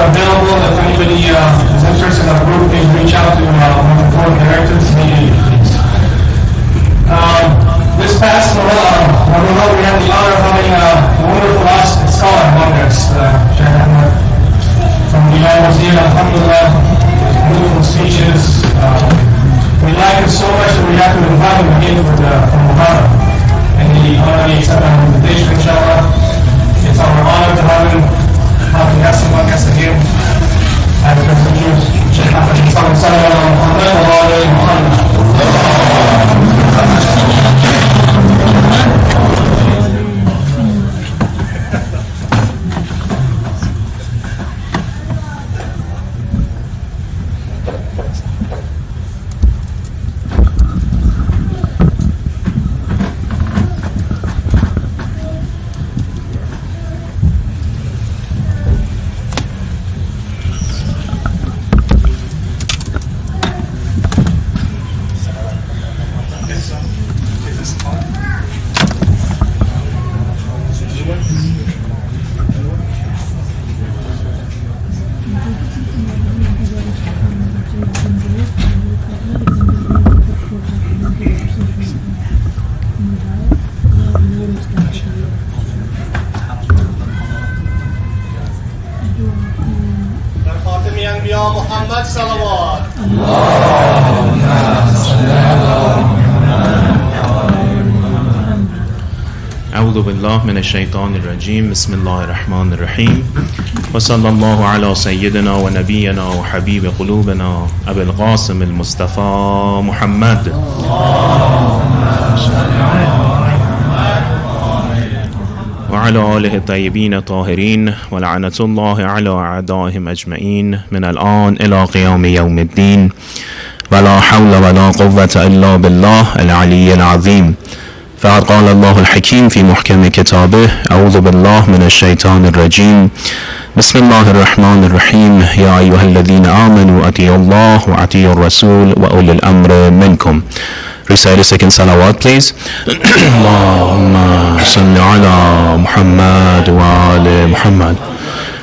available. If anybody is interested in our group, please reach out to one of the board directors immediately. This past Muharram, we had the honor of having a wonderful scholar among us, Sheikh Ahmad, from the Imam Hosain, alhamdulillah, beautiful speeches. We like him so much that we have to invite him again for Muharram. And he already accepted our invitation, inshallah. It's our honor to have him have someone else again. I present you, Sheikh Ahmad sallallahu alaihi wasallam. Muhammad salawat. أعوذ بالله من الشيطان الرجيم بسم الله الرحمن الرحيم وصلى الله على سيدنا ونبينا وحبيب قلوبنا أبي القاسم المصطفى محمد وعلى آله الطيبين الطاهرين ولعنة الله على أعدائهم أجمعين من الآن إلى قيام يوم الدين ولا حول ولا قوة إلا بالله العلي العظيم. فقد قال الله الحكيم في محكم كتابه أعوذ بالله من الشيطان الرجيم بسم الله الرحمن الرحيم يا أيها الذين آمنوا أطيعوا الله وأطيعوا الرسول وأولي الأمر منكم. Recite a second salawat, please. Allahumma salli ala Muhammad wa ali Muhammad.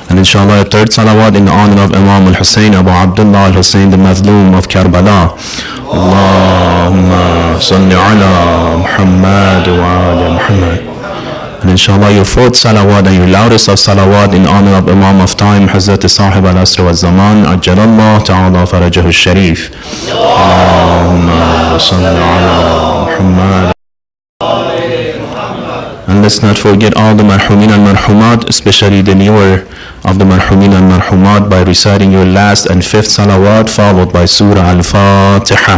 And inshallah a third salawat in honor of Imam Hosain, Abu Abdullah al-Hussein, the Mazloom of Karbala. Allahumma salli ala Muhammad wa ali Muhammad. And inshallah your fourth salawat and your loudest of salawat in honor of Imam of Time, Hazrat Sahib al-Asr wa Zaman, Ajjalallah ta'ala farajahu al-Sharif. Allahumma salli ala Muhammad. And let's not forget all the marhumin and marhumat, especially the newer of the marhumin and marhumat, by reciting your last and fifth salawat followed by Surah Al-Fatiha.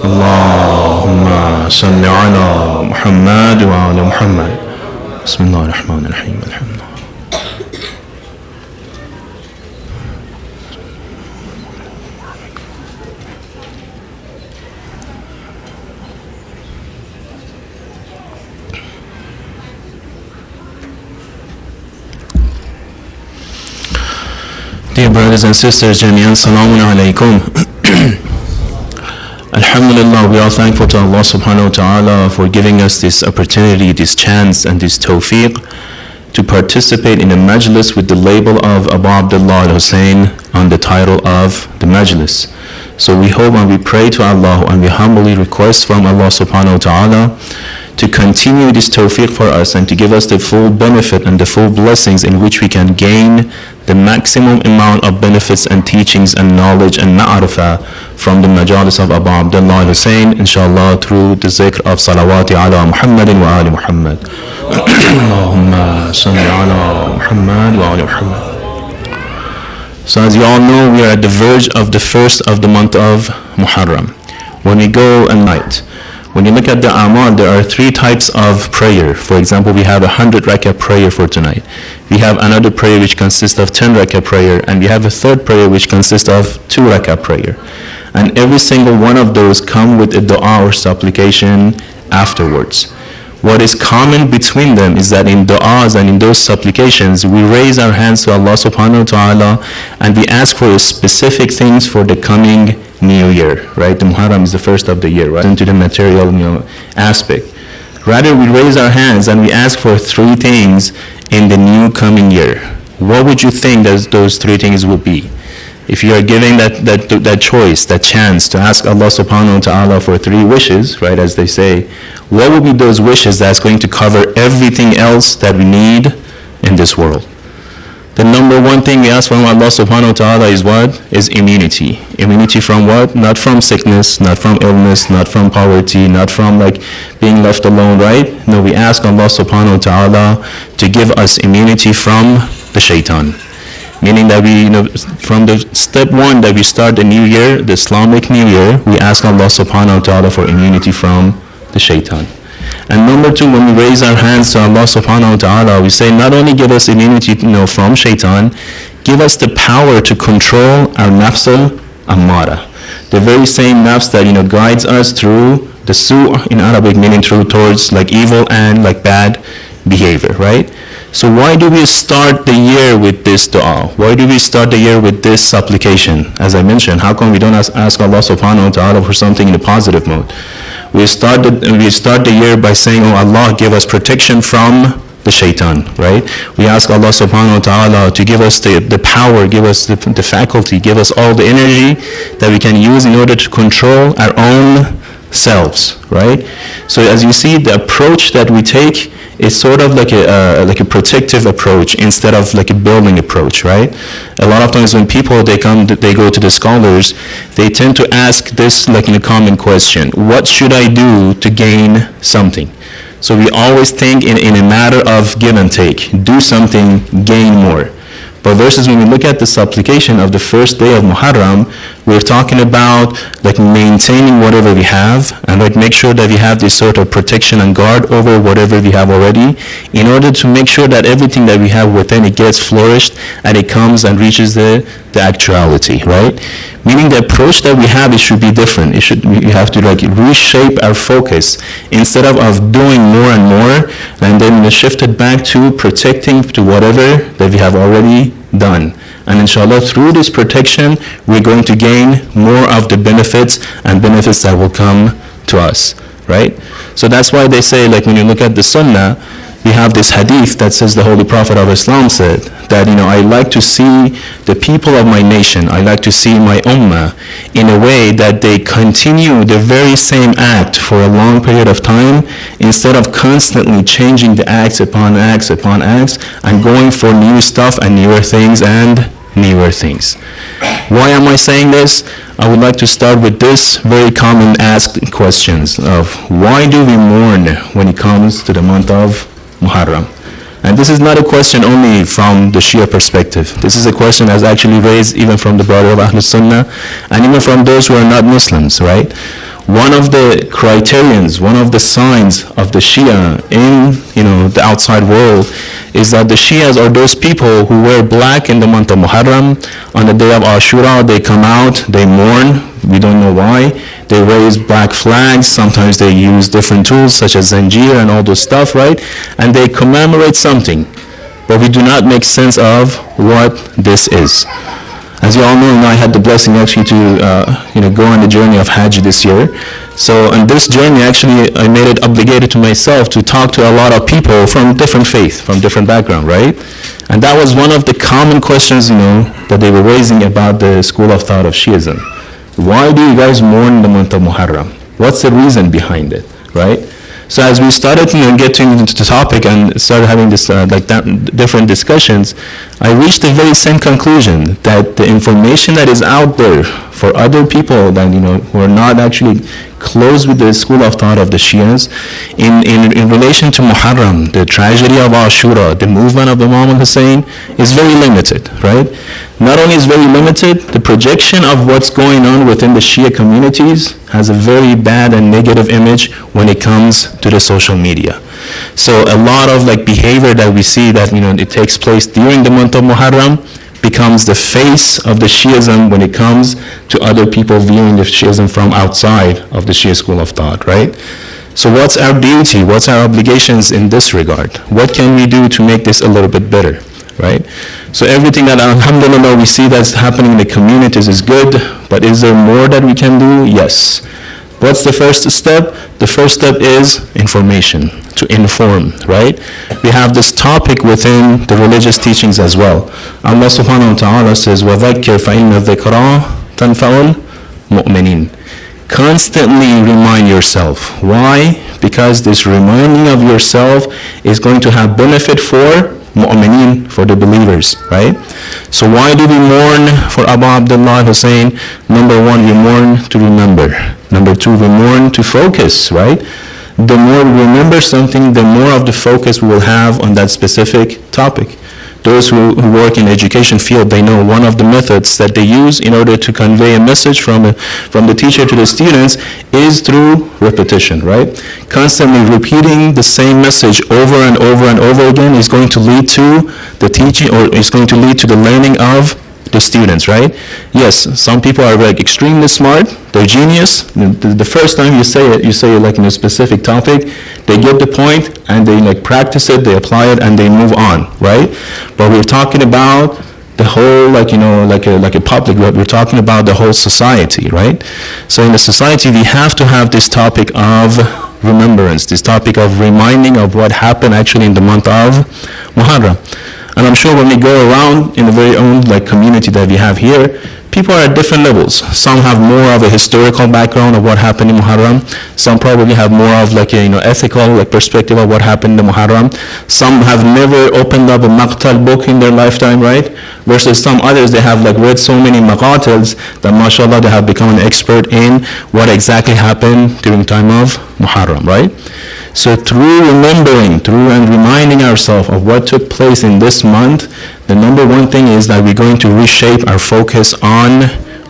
Allahumma salli ala Muhammad wa ala Muhammad. Bismillah ar-Rahman ar-Rahim. Alhamdulillah. Dear brothers and sisters, Jami'an Salamun Alaikum. Alhamdulillah, we are thankful to Allah subhanahu wa ta'ala for giving us this opportunity, this chance and this tawfiq to participate in a majlis with the label of Abu Abdullah al-Hussein on the title of the majlis. So we hope and we pray to Allah and we humbly request from Allah subhanahu wa ta'ala to continue this tawfiq for us and to give us the full benefit and the full blessings in which we can gain the maximum amount of benefits and teachings and knowledge and ma'arifah from the majalis of Abu Abdullah al-Hussein, inshallah, through the zikr of salawati ala Muhammadin wa ali Muhammad. Allahumma salli ala Muhammad wa ali Muhammad. So as you all know, we are at the verge of the first of the month of Muharram. When we go at night, when you look at the amal, there are three types of prayer. For example, we have 100 rakah prayer for tonight. We have another prayer which consists of 10 rakah prayer, and we have a third prayer which consists of 2 rakah prayer. And every single one of those come with a dua or supplication afterwards. What is common between them is that in du'as and in those supplications, we raise our hands to Allah subhanahu wa ta'ala and we ask for specific things for the coming new year, right? The Muharram is the first of the year, right? Into the material aspect. Rather, we raise our hands and we ask for 3 things in the new coming year. what would you think that those three things would be? If you are given that choice, that chance to ask Allah subhanahu wa ta'ala for three wishes, right, as they say, what would be those wishes that's going to cover everything else that we need in this world? The number one thing we ask from Allah subhanahu wa ta'ala is what? Is immunity. Immunity from what? Not from sickness, not from illness, not from poverty, not from like being left alone, right? No, we ask Allah subhanahu wa ta'ala to give us immunity from the shaitan. Meaning that we, from the step one that we start the new year, the Islamic New Year, we ask Allah subhanahu wa ta'ala for immunity from the shaitan. And number two, when we raise our hands to Allah subhanahu wa ta'ala, we say not only give us immunity from shaitan, give us the power to control our nafs al-ammara. The very same nafs that guides us through the su' in Arabic, meaning towards like evil and like bad behavior, right? So why do we start the year with this dua? Why do we start the year with this supplication? As I mentioned, how come we don't ask Allah subhanahu wa ta'ala for something in a positive mode? We start the year by saying, oh Allah, give us protection from the shaitan, right? We ask Allah subhanahu wa ta'ala to give us the power, give us the faculty, give us all the energy that we can use in order to control our own selves, right? So as you see, the approach that we take is sort of like a protective approach instead of like a building approach, right? A lot of times when people they go to the scholars, they tend to ask this like in a common question: what should I do to gain something? So we always think in a matter of give and take. Do something, gain more. But versus when we look at the supplication of the first day of Muharram, we're talking about like maintaining whatever we have and like make sure that we have this sort of protection and guard over whatever we have already in order to make sure that everything that we have within it gets flourished and it comes and reaches the actuality, right? Meaning the approach that we have, it should be different. We have to like reshape our focus instead of doing more and more and then shift it back to protecting to whatever that we have already done. And inshallah, through this protection, we're going to gain more of the benefits and benefits that will come to us, right? So that's why they say, like when you look at the Sunnah, we have this hadith that says the Holy Prophet of Islam said that, I like to see the people of my nation, I like to see my ummah in a way that they continue the very same act for a long period of time instead of constantly changing the acts upon acts upon acts and going for new stuff and newer things and newer things. Why am I saying this? I would like to start with this very common asked questions of why do we mourn when it comes to the month of Muharram? And this is not a question only from the Shia perspective. This is a question that's actually raised even from the brother of Ahlul Sunnah and even from those who are not Muslims, right? One of the criterions, one of the signs of the Shia in the outside world is that the Shias are those people who wear black in the month of Muharram. On the day of Ashura, they come out, they mourn. We don't know why. They raise black flags. Sometimes they use different tools such as zanjir and all those stuff, right? And they commemorate something. But we do not make sense of what this is. As you all know, I had the blessing actually to go on the journey of Hajj this year. So on this journey, actually, I made it obligated to myself to talk to a lot of people from different faith, from different background, right? And that was one of the common questions, that they were raising about the school of thought of Shiism. Why do you guys mourn the month of Muharram? What's the reason behind it, right? So as we started getting into the topic and started having this different discussions, I reached the very same conclusion that the information that is out there for other people that who are not actually close with the school of thought of the Shias in relation to Muharram, the tragedy of Ashura, the movement of Imam Hosain is very limited, right? Not only is very limited, the projection of what's going on within the Shia communities has a very bad and negative image when it comes to the social media. So a lot of behavior that we see that it takes place during the month of Muharram becomes the face of the Shiism when it comes to other people viewing the Shiism from outside of the Shia school of thought, right? So what's our duty? What's our obligations in this regard? What can we do to make this a little bit better, right? So everything that, alhamdulillah, we see that's happening in the communities is good, but is there more that we can do? Yes. What's the first step? The first step is information, to inform, right? We have this topic within the religious teachings as well. Allah subhanahu wa ta'ala says, وَذَكِّرْ فَإِنَّ الذِّكْرَى تَنْفَعُ الْمُؤْمِنِينَ. Constantly remind yourself. Why? Because this reminding of yourself is going to have benefit for mu'mineen, for the believers, right? So why do we mourn for Abu Abdullah Hussein? Number one, we mourn to remember. Number two, we mourn to focus, right? The more we remember something, the more of the focus we will have on that specific topic. Those who work in the education field, they know one of the methods that they use in order to convey a message from the teacher to the students is through repetition, right? Constantly repeating the same message over and over and over again is going to lead to the teaching, or is going to lead to the learning of the students, right? Yes, some people are like extremely smart, they're genius. The first time you say it like in a specific topic, they get the point and they like practice it, they apply it, and they move on, right? But we're talking about the whole, like a public, we're talking about the whole society, right? So in the society, we have to have this topic of remembrance, this topic of reminding of what happened actually in the month of Muharram. And I'm sure when we go around in the very own like community that we have here, people are at different levels. Some have more of a historical background of what happened in Muharram. Some probably have more of like a ethical like perspective of what happened in Muharram. Some have never opened up a maqtal book in their lifetime, right? Versus some others, they have like read so many maqatils that mashallah they have become an expert in what exactly happened during time of Muharram, right? So through remembering, through and reminding ourselves of what took place in this month, the number one thing is that we're going to reshape our focus on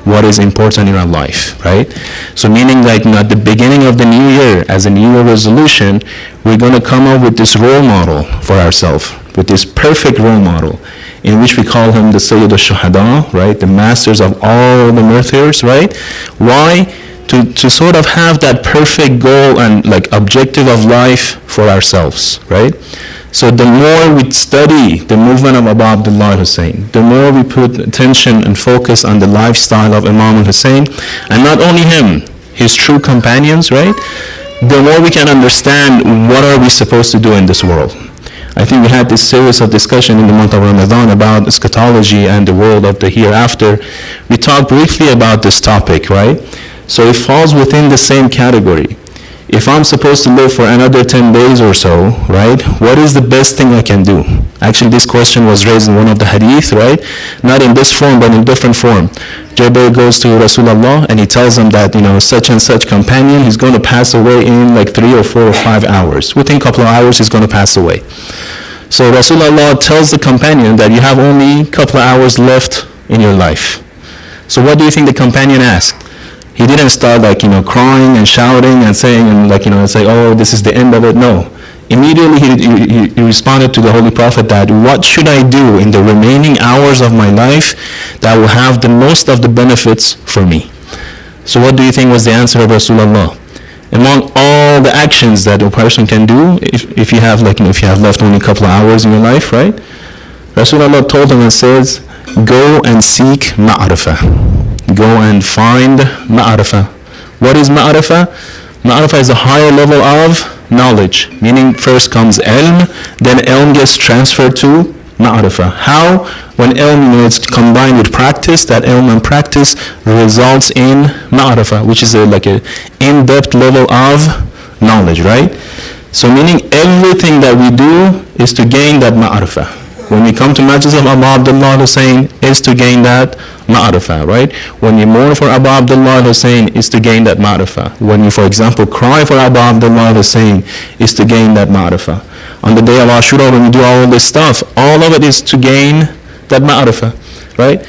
what is important in our life, right? So meaning like at the beginning of the new year, as a new year resolution, we're going to come up with this role model for ourselves, with this perfect role model, in which we call him the Sayyid al-Shuhada, right? The masters of all the martyrs, right? Why? To sort of have that perfect goal and like objective of life for ourselves, right? So the more we study the movement of Abu Abdullah Hussein, the more we put attention and focus on the lifestyle of Imam Hosain, and not only him, his true companions, right? The more we can understand what are we supposed to do in this world. I think we had this series of discussion in the month of Ramadan about eschatology and the world of the hereafter. We talked briefly about this topic, right? So it falls within the same category. If I'm supposed to live for another 10 days or so, right, what is the best thing I can do? Actually, this question was raised in one of the hadith, right? Not in this form, but in different form. Jabir goes to Rasulullah and he tells him that, such and such companion, he's going to pass away in like 3 or 4 or 5 hours. Within a couple of hours, he's going to pass away. So Rasulullah tells the companion that you have only a couple of hours left in your life. So what do you think the companion asked? He didn't start like, crying and shouting and saying and say, oh, this is the end of it. No. Immediately he responded to the Holy Prophet that what should I do in the remaining hours of my life that will have the most of the benefits for me? So what do you think was the answer of Rasulullah? Among all the actions that a person can do, if you have left only a couple of hours in your life, right? Rasulullah told him and says, go and seek ma'rifah. Go and find ma'rifah. What is ma'rifah? Ma'rifah is a higher level of knowledge, meaning first comes ilm, then ilm gets transferred to ma'rifah. How? When ilm is combined with practice, that ilm and practice results in ma'rifah, which is like an in-depth level of knowledge, right? So meaning everything that we do is to gain that ma'rifah. When we come to Majlis of Abu Abdullah Hussein, is to gain that ma'rifah, right? When you mourn for Abu Abdullah Hussein, is to gain that ma'rifah. When you, for example, cry for Abu Abdullah Hussein, is to gain that ma'rifah. On the day of Ashura, when we do all this stuff, all of it is to gain that ma'rifah, right?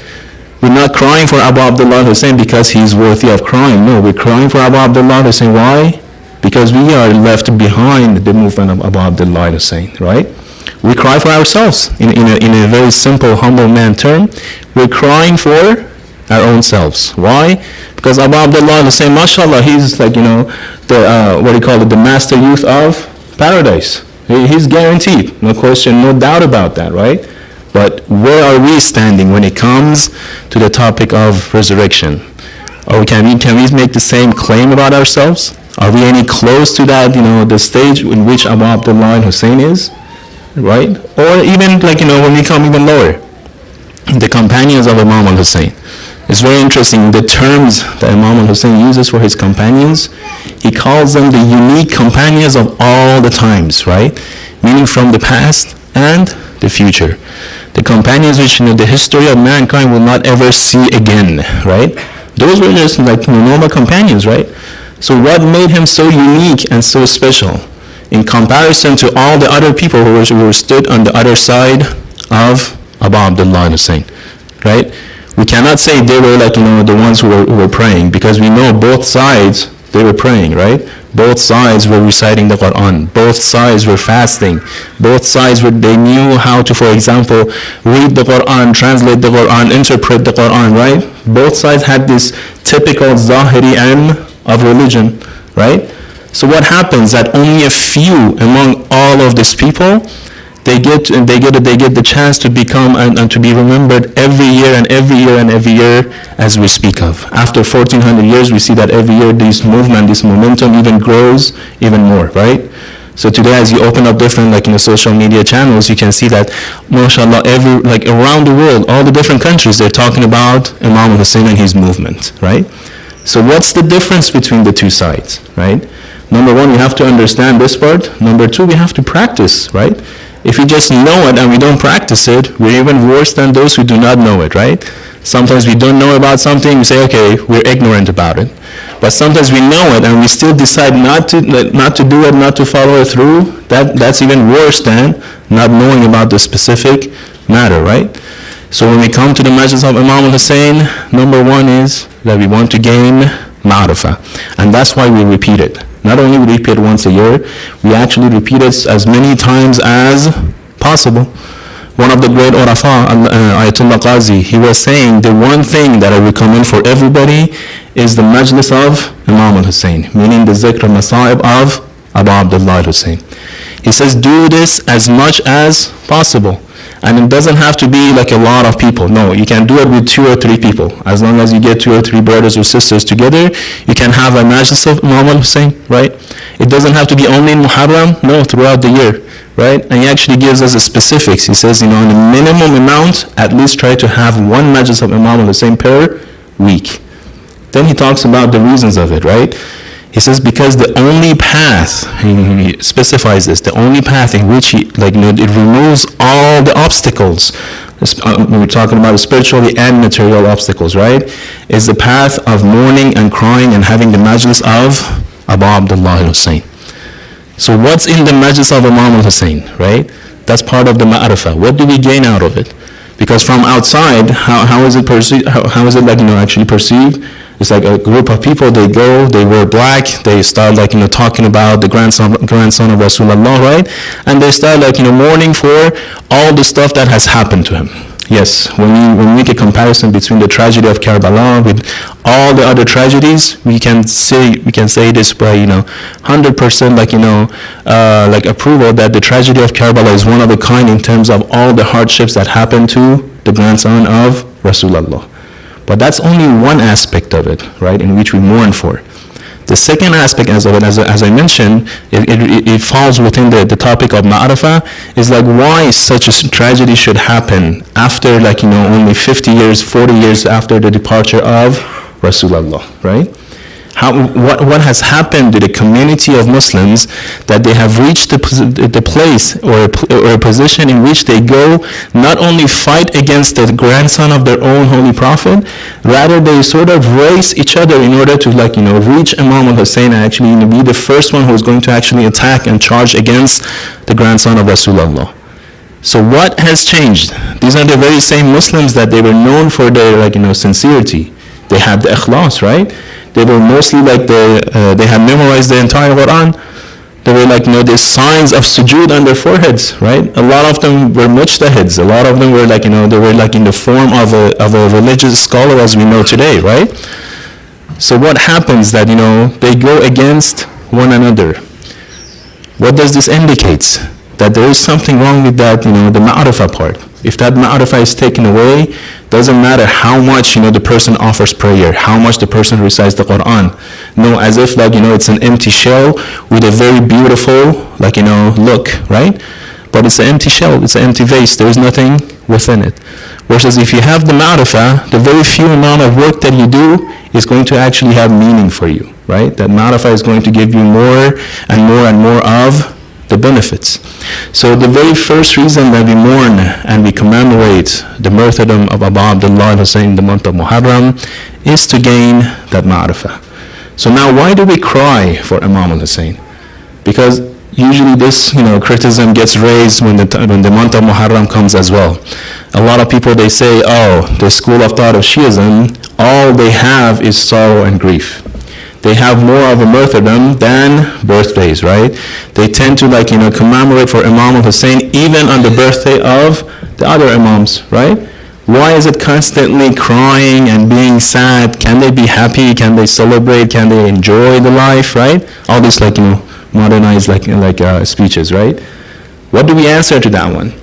We're not crying for Abu Abdullah Hussein because he's worthy of crying. No, we're crying for Abu Abdullah Hussein. Why? Because we are left behind the movement of Abu Abdullah Hussein, right? We cry for ourselves in a very simple, humble man term. We're crying for our own selves. Why? Because Abu Abdullah Hussein, mashallah, he's like, the master youth of paradise. He's guaranteed, no question, no doubt about that, right? But where are we standing when it comes to the topic of resurrection? Or can we make the same claim about ourselves? Are we any close to that, the stage in which Abu Abdullah al-Hussein is? Right? Or even when we come even lower, the companions of Imam al-Hussein. It's very interesting, the terms that Imam al-Hussein uses for his companions, he calls them the unique companions of all the times, right? Meaning from the past and the future. The companions which the history of mankind will not ever see again, right? Those were just normal companions, right? So what made him so unique and so special in comparison to all the other people who were stood on the other side of Abu Abdullah al-Hussein, right? We cannot say they were the ones who were praying, because we know both sides, they were praying, right? Both sides were reciting the Quran. Both sides were fasting. Both sides they knew how to, for example, read the Quran, translate the Quran, interpret the Quran, right? Both sides had this typical Zahiri ilm of religion, right? So what happens that only a few among all of these people, they get the chance to become and to be remembered every year and every year and every year, as we speak of. After 1400 years, we see that every year this movement, this momentum even grows even more, right? So today, as you open up different social media channels, you can see that, mashallah, around the world, all the different countries, they're talking about Imam Hussein and his movement, right? So what's the difference between the two sides, right? Number one, we have to understand this part. Number two, we have to practice, right? If we just know it and we don't practice it, we're even worse than those who do not know it, right? Sometimes we don't know about something, we say, okay, we're ignorant about it. But sometimes we know it and we still decide not to do it, not to follow it through. That's even worse than not knowing about the specific matter, right? So when we come to the majlis of Imam al-Hussein, number one is that we want to gain ma'rifah. And that's why we repeat it. Not only we repeat it once a year, we actually repeat it as many times as possible. One of the great urafa, Ayatollah Qazi, he was saying the one thing that I recommend for everybody is the majlis of Imam al-Hussein, meaning the zikr masa'ib of Abu Abdullah al-Hussein. He says do this as much as possible. And it doesn't have to be a lot of people. No, you can do it with 2 or 3 people. As long as you get 2 or 3 brothers or sisters together, you can have a majlis of Imam al-Hussein, right? It doesn't have to be only in Muharram, no, throughout the year, right? And he actually gives us the specifics. He says, in the minimum amount, at least try to have one majlis of Imam al-Hussein per week. Then he talks about the reasons of it, right? He says because the only path, he specifies this, the only path in which it removes all the obstacles, we're talking about spiritually and material obstacles, right, is the path of mourning and crying and having the majlis of Abu Abdullah al-Hussein. So what's in the majlis of Imam al-Hussein, right? That's part of the ma'rifah. What do we gain out of it? Because from outside, how is it perceived? How is it actually perceived? It's like a group of people, they go, they wear black, they start talking about the grandson of Rasulullah, right? And they start mourning for all the stuff that has happened to him. Yes, when we make a comparison between the tragedy of Karbala with all the other tragedies, we can say this by 100% approval that the tragedy of Karbala is one of a kind in terms of all the hardships that happened to the grandson of Rasulullah. But that's only one aspect of it, right, in which we mourn for. The second aspect, as I mentioned, it falls within the topic of ma'rifah, is why such a tragedy should happen after only 50 years, 40 years after the departure of Rasulullah, right? What has happened to the community of Muslims that they have reached the place or a position in which they go not only fight against the grandson of their own holy prophet, rather they sort of race each other in order to reach Imam al-Hussein and actually be the first one who is going to actually attack and charge against the grandson of Rasulullah. So what has changed? These are the very same Muslims that they were known for their sincerity. They had the ikhlas, right? They were mostly they had memorized the entire Quran. They were the signs of sujood on their foreheads, right? A lot of them were mujtahids. A lot of them were they were in the form of a religious scholar as we know today, right? So what happens that they go against one another? What does this indicate? That there is something wrong with that, the ma'rifah part. If that ma'rifah is taken away, doesn't matter how much, the person offers prayer, how much the person recites the Quran. No, as if it's an empty shell with a very beautiful, look, right? But it's an empty shell, it's an empty vase, there's nothing within it. Versus if you have the ma'rifah, the very few amount of work that you do is going to actually have meaning for you, right? That ma'rifah is going to give you more and more and more of the benefits. So the very first reason that we mourn and we commemorate the martyrdom of Abu Abdullah Hussein in the month of Muharram is to gain that ma'rifah. So now why do we cry for Imam Hussein? Because usually this criticism gets raised when the month of Muharram comes as well. A lot of people, they say, the school of thought of Shiism, all they have is sorrow and grief. They have more of a martyrdom than birthdays, right? They tend to commemorate for Imam Hussein even on the birthday of the other Imams, right? Why is it constantly crying and being sad? Can they be happy? Can they celebrate? Can they enjoy the life, right? All these modernized speeches, right? What do we answer to that one?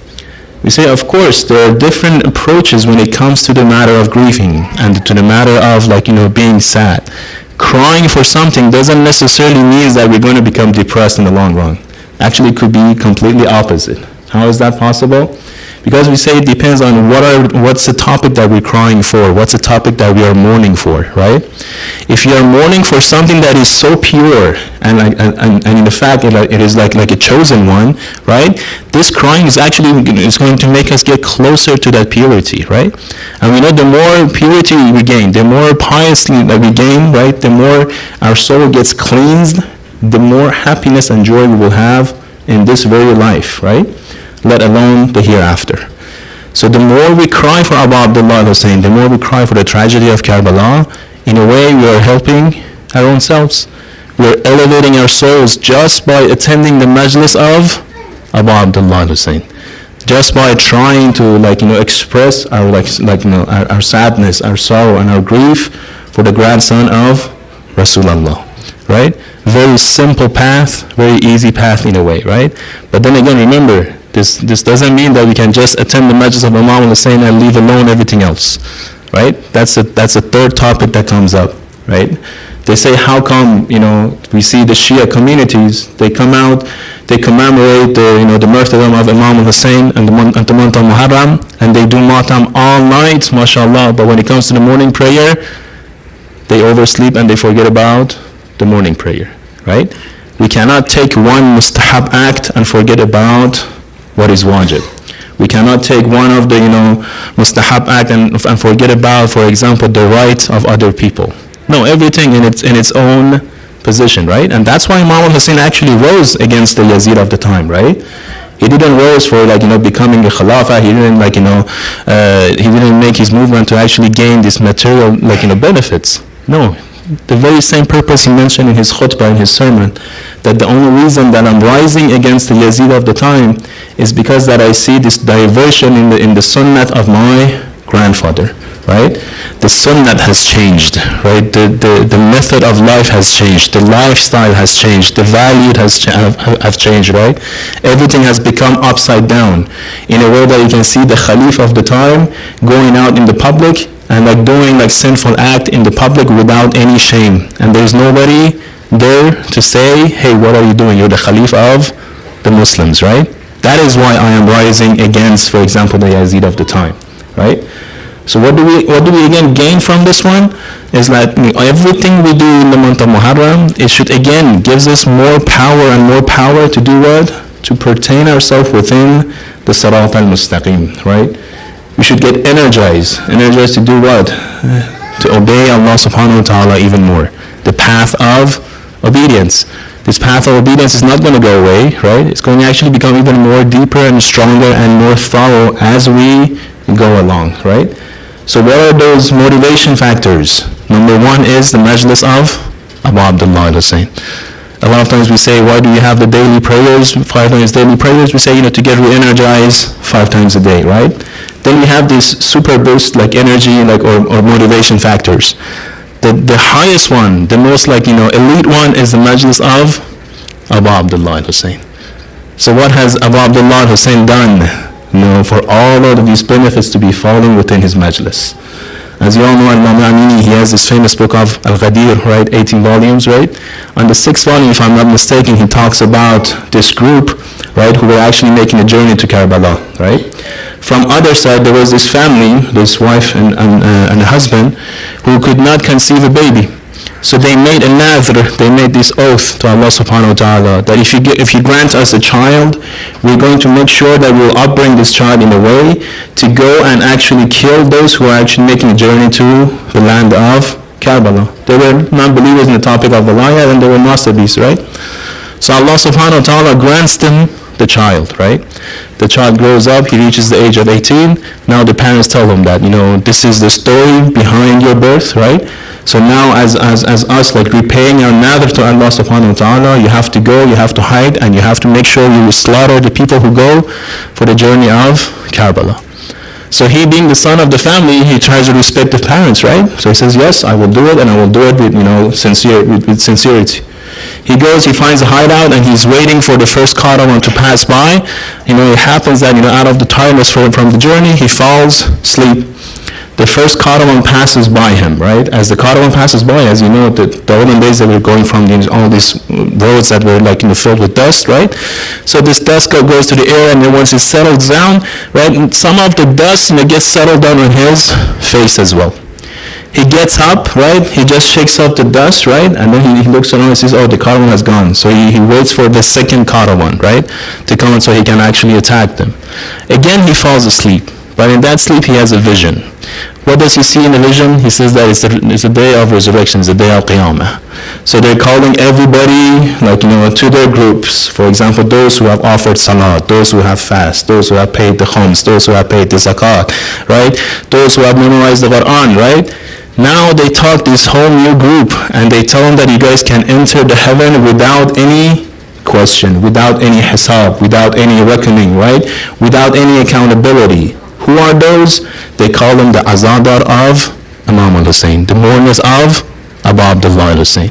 We say, of course, there are different approaches when it comes to the matter of grieving and to the matter of being sad. Crying for something doesn't necessarily mean that we're going to become depressed in the long run. Actually, it could be completely opposite. How is that possible? Because we say it depends on what's the topic that we're crying for, what's the topic that we are mourning for, right? If you are mourning for something that is so pure, and in the fact it is like a chosen one, right? This crying is going to make us get closer to that purity, right? And we know the more purity we gain, the more piously that we gain, right? The more our soul gets cleansed, the more happiness and joy we will have in this very life, right? Let alone the hereafter. So the more we cry for Abu Abdullah Hussein, the more we cry for the tragedy of Karbala, in a way we are helping our own selves. We are elevating our souls just by attending the majlis of Abu Abdullah Hussein. Just by trying to express our our sadness, our sorrow and our grief for the grandson of Rasulullah, right? Very simple path, very easy path in a way, right? But then again, remember, this doesn't mean that we can just attend the majlis of Imam Hussein and leave alone everything else, right? That's a third topic that comes up, right? They say, how come, we see the Shia communities, they come out, they commemorate the martyrdom of Imam Hussein and the month of Muharram, and they do matam all night, mashallah, but when it comes to the morning prayer, they oversleep and they forget about the morning prayer, right? We cannot take one mustahab act and forget about what is wajib. We cannot take one of the mustahab act and forget about, for example, the right of other people. No, everything in its own position, right? And that's why Imam Hussein actually rose against the Yazid of the time, right? He didn't rose for becoming a Khalifa. He didn't he didn't make his movement to actually gain this material benefits. No, the very same purpose he mentioned in his khutbah, in his sermon, that the only reason that I'm rising against the Yazid of the time is because that I see this diversion in the sunnah of my grandfather, right? The sunnah has changed, right? The method of life has changed. The lifestyle has changed. The value have changed, right? Everything has become upside down in a way that you can see the Khalif of the time going out in the public and doing sinful act in the public without any shame. And there's nobody there to say, hey, what are you doing? You're the Khalif of the Muslims, right? That is why I am rising against, for example, the Yazid of the time, right? So what do we again gain from this one? Is that everything we do in the month of Muharram, it should again gives us more power and more power to do what? To pertain ourselves within the Sirat al-Mustaqim, right? We should get energized to do what? To obey Allah subhanahu wa ta'ala even more. The path of obedience. This path of obedience is not going to go away, right? It's going to actually become even more deeper and stronger and more thorough as we go along, right? So what are those motivation factors? Number one is the majlis of Abu Abdullah Hussein. A lot of times we say, why do you have the daily prayers, 5 times daily prayers? We say, to get re-energized 5 times a day, right? Then we have this super boost energy or motivation factors. The highest one, the most elite one is the majlis of Abu Abdullah Hussein. So what has Abu Abdullah Hussein done for all of these benefits to be falling within his majlis. As you all know, Al-Imam Amini, he has this famous book of Al-Ghadir, right, 18 volumes, right? On the 6th volume, if I'm not mistaken, he talks about this group, right, who were actually making a journey to Karbala, right? From other side, there was this family, this wife and a husband, who could not conceive a baby. So they made a nadhr, they made this oath to Allah subhanahu wa ta'ala, that if you grant us a child, we're going to make sure that we'll upbring this child in a way to go and actually kill those who are actually making a journey to the land of Karbala. They were non-believers in the topic of Walayat, and they were Nasabis, right? So Allah subhanahu wa ta'ala grants them the child, right? The child grows up, he reaches the age of 18. Now the parents tell him that, this is the story behind your birth, right? So now as us, like repaying our nadhr to Allah subhanahu wa ta'ala, you have to go, you have to hide, and you have to make sure you slaughter the people who go for the journey of Karbala. So he, being the son of the family, he tries to respect the parents, right? So he says, yes, I will do it, and I will do it with, with sincerity. He goes, he finds a hideout, and he's waiting for the first caravan to pass by. It happens that, out of the tiredness from the journey, he falls asleep. The first caravan passes by him, right? As the caravan passes by, as you know, the olden days, they were going from all these roads that were filled with dust, right? So this dust goes to the air, and then once it settles down, right, some of the dust gets settled down on his face as well. He gets up, right? He just shakes off the dust, right? And then he looks around and says, oh, the caravan has gone. So he waits for the second caravan, right, to come so he can actually attack them. Again, he falls asleep. But in that sleep, he has a vision. What does he see in the vision? He says that it's a day of resurrection, it's a day of Qiyamah. So they're calling everybody, to their groups. For example, those who have offered salat, those who have fast, those who have paid the khums, those who have paid the zakat, right? Those who have memorized the Quran, right? Now they talk this whole new group, and they tell them that you guys can enter the heaven without any question, without any hisab, without any reckoning, right? Without any accountability. Who are those? They call them the Azadar of Imam Hosain, the mourners of Abu Abdullah Hosain.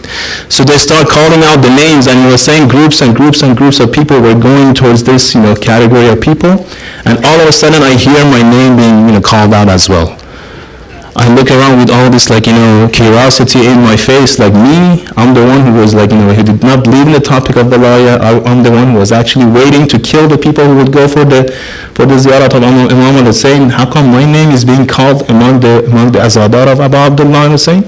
So they start calling out the names, and he was saying groups and groups and groups of people were going towards this category of people, and all of a sudden I hear my name being called out as well. I look around with all this curiosity in my face, like me, I'm the one who was who did not believe in the topic of Walayat. I'm the one who was actually waiting to kill the people who would go for the ziyarat of Imam Hosain. How come my name is being called among the Azadar of Abu Abdullah Hosain?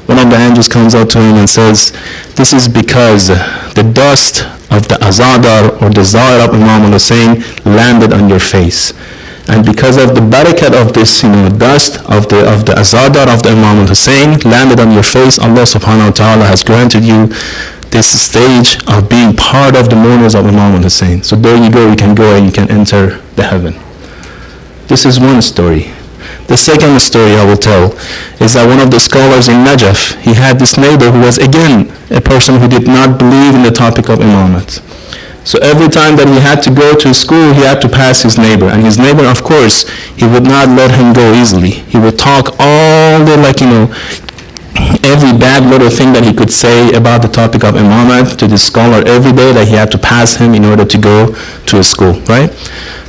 One of the angels comes out to him and says, this is because the dust of the Azadar or the Zahir of Imam Hosain landed on your face. And because of the barakat of this dust of the Azadar of the Imam Hosain landed on your face, Allah subhanahu wa ta'ala has granted you this stage of being part of the mourners of Imam Hosain. So there you go, you can go and you can enter the heaven. This is one story. The second story I will tell is that one of the scholars in Najaf, he had this neighbor who was again a person who did not believe in the topic of imamat. So every time that he had to go to school, he had to pass his neighbor. And his neighbor, of course, he would not let him go easily. He would talk all the, every bad little thing that he could say about the topic of imamat to this scholar every day that he had to pass him in order to go to his school, right?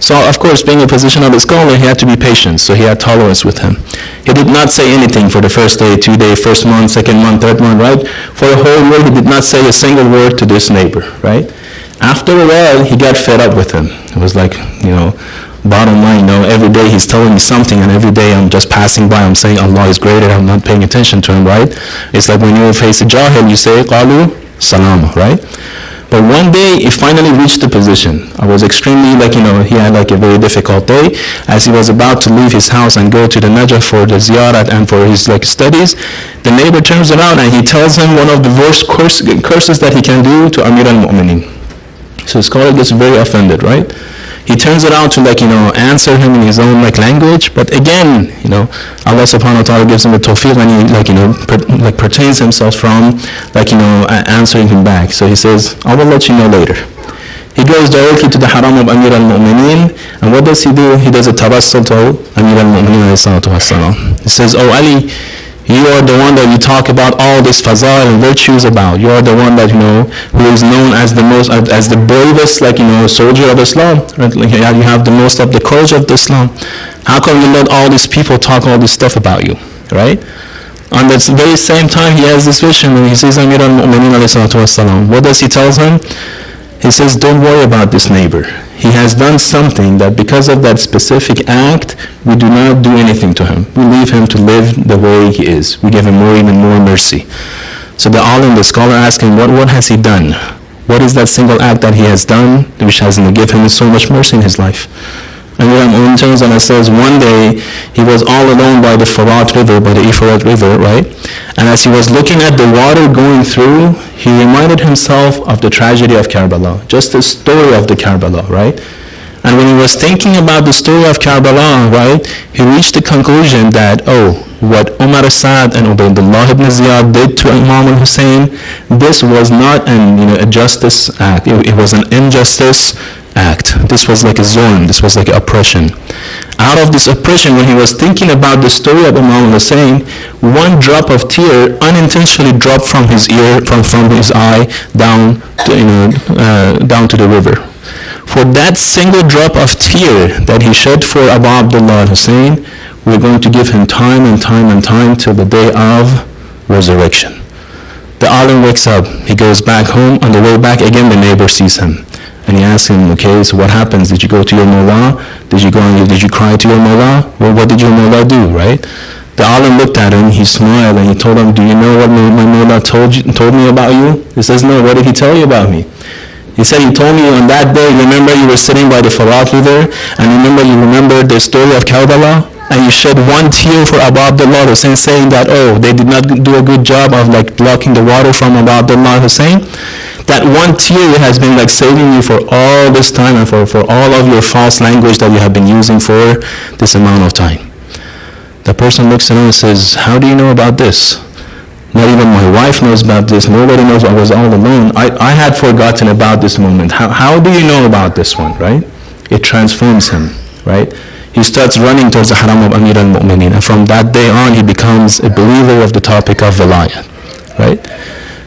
So, of course, being in a position of a scholar, he had to be patient. So he had tolerance with him. He did not say anything for the first day, 2 day, first month, second month, third month, right? For a whole year, he did not say a single word to this neighbor, right? After a while, he got fed up with him. It was bottom line, every day he's telling me something, and every day I'm just passing by, I'm saying Allah is greater, I'm not paying attention to him, right? It's like when you face a jahil, you say, Qalu salama, right? But one day, he finally reached the position. I was extremely, he had a very difficult day. As he was about to leave his house and go to the Najaf for the ziyarat and for his studies, the neighbor turns around and he tells him one of the worst curses that he can do to Amir al-Mu'mineen. So the scholar gets very offended, right? He turns around to answer him in his own language, but again, Allah subhanahu wa ta'ala gives him the tawfiq, and he pertains himself from answering him back. So he says, I will let you know later. He goes directly to the haram of Amir al-Mu'mineen, and what does he do? He does a tabassum to Amir al-Mu'mineen alayhi salatu wassalam. He says, oh Ali, You are the one that you talk about all this faza'il and virtues about. You are the one that, who is known as the bravest, soldier of Islam. Right? You have the most of the courage of Islam. How come you let all these people talk all this stuff about you, right? On the very same time, he has this vision and he sees Amir al-Mu'mineen alayhi salatu wasalam. What does he tell him? He says, don't worry about this neighbor. He has done something that because of that specific act, we do not do anything to him. We leave him to live the way he is. We give him even more mercy. So the alim, the scholar, asks him, what has he done? What is that single act that he has done which has given him so much mercy in his life? And Imam turns and says, one day he was all alone by the Furat River, by the Euphrates River, right? And as he was looking at the water going through, he reminded himself of the tragedy of Karbala, just the story of the Karbala, right? And when he was thinking about the story of Karbala, right, he reached the conclusion that, what Umar Asad and Ubaydullah ibn Ziyad did to Imam Hosain, this was not a justice act. It was an injustice act. This was like a zulm. This was like oppression. Out of this oppression, when he was thinking about the story of Imam Hosain, one drop of tear unintentionally dropped from his ear, from his eye down to the river. For that single drop of tear that he shed for Abu Abdullah Hussein, we're going to give him time and time and time till the day of resurrection. The alim wakes up. He goes back home. On the way back, again the neighbor sees him. And he asks him, okay, so what happens? Did you go to your mullah? Did you cry to your mullah? Well, what did your mullah do, right? The alim looked at him, he smiled, and he told him, do you know what my mullah told me about you? He says, no, what did he tell you about me? He said, he told me on that day, remember you were sitting by the Furat River, and you remembered the story of Karbala? And you shed one tear for Abu Abdullah Hussein, saying that, they did not do a good job of blocking the water from Abu Abdullah Hussein. That one tear has been saving you for all this time and for all of your false language that you have been using for this amount of time. The person looks at him and says, how do you know about this? Not even my wife knows about this. Nobody knows. I was all alone. I had forgotten about this moment. How do you know about this one, right? It transforms him, right? He starts running towards the haram of Amir al-Mu'mineen. And from that day on, he becomes a believer of the topic of vilayat, right?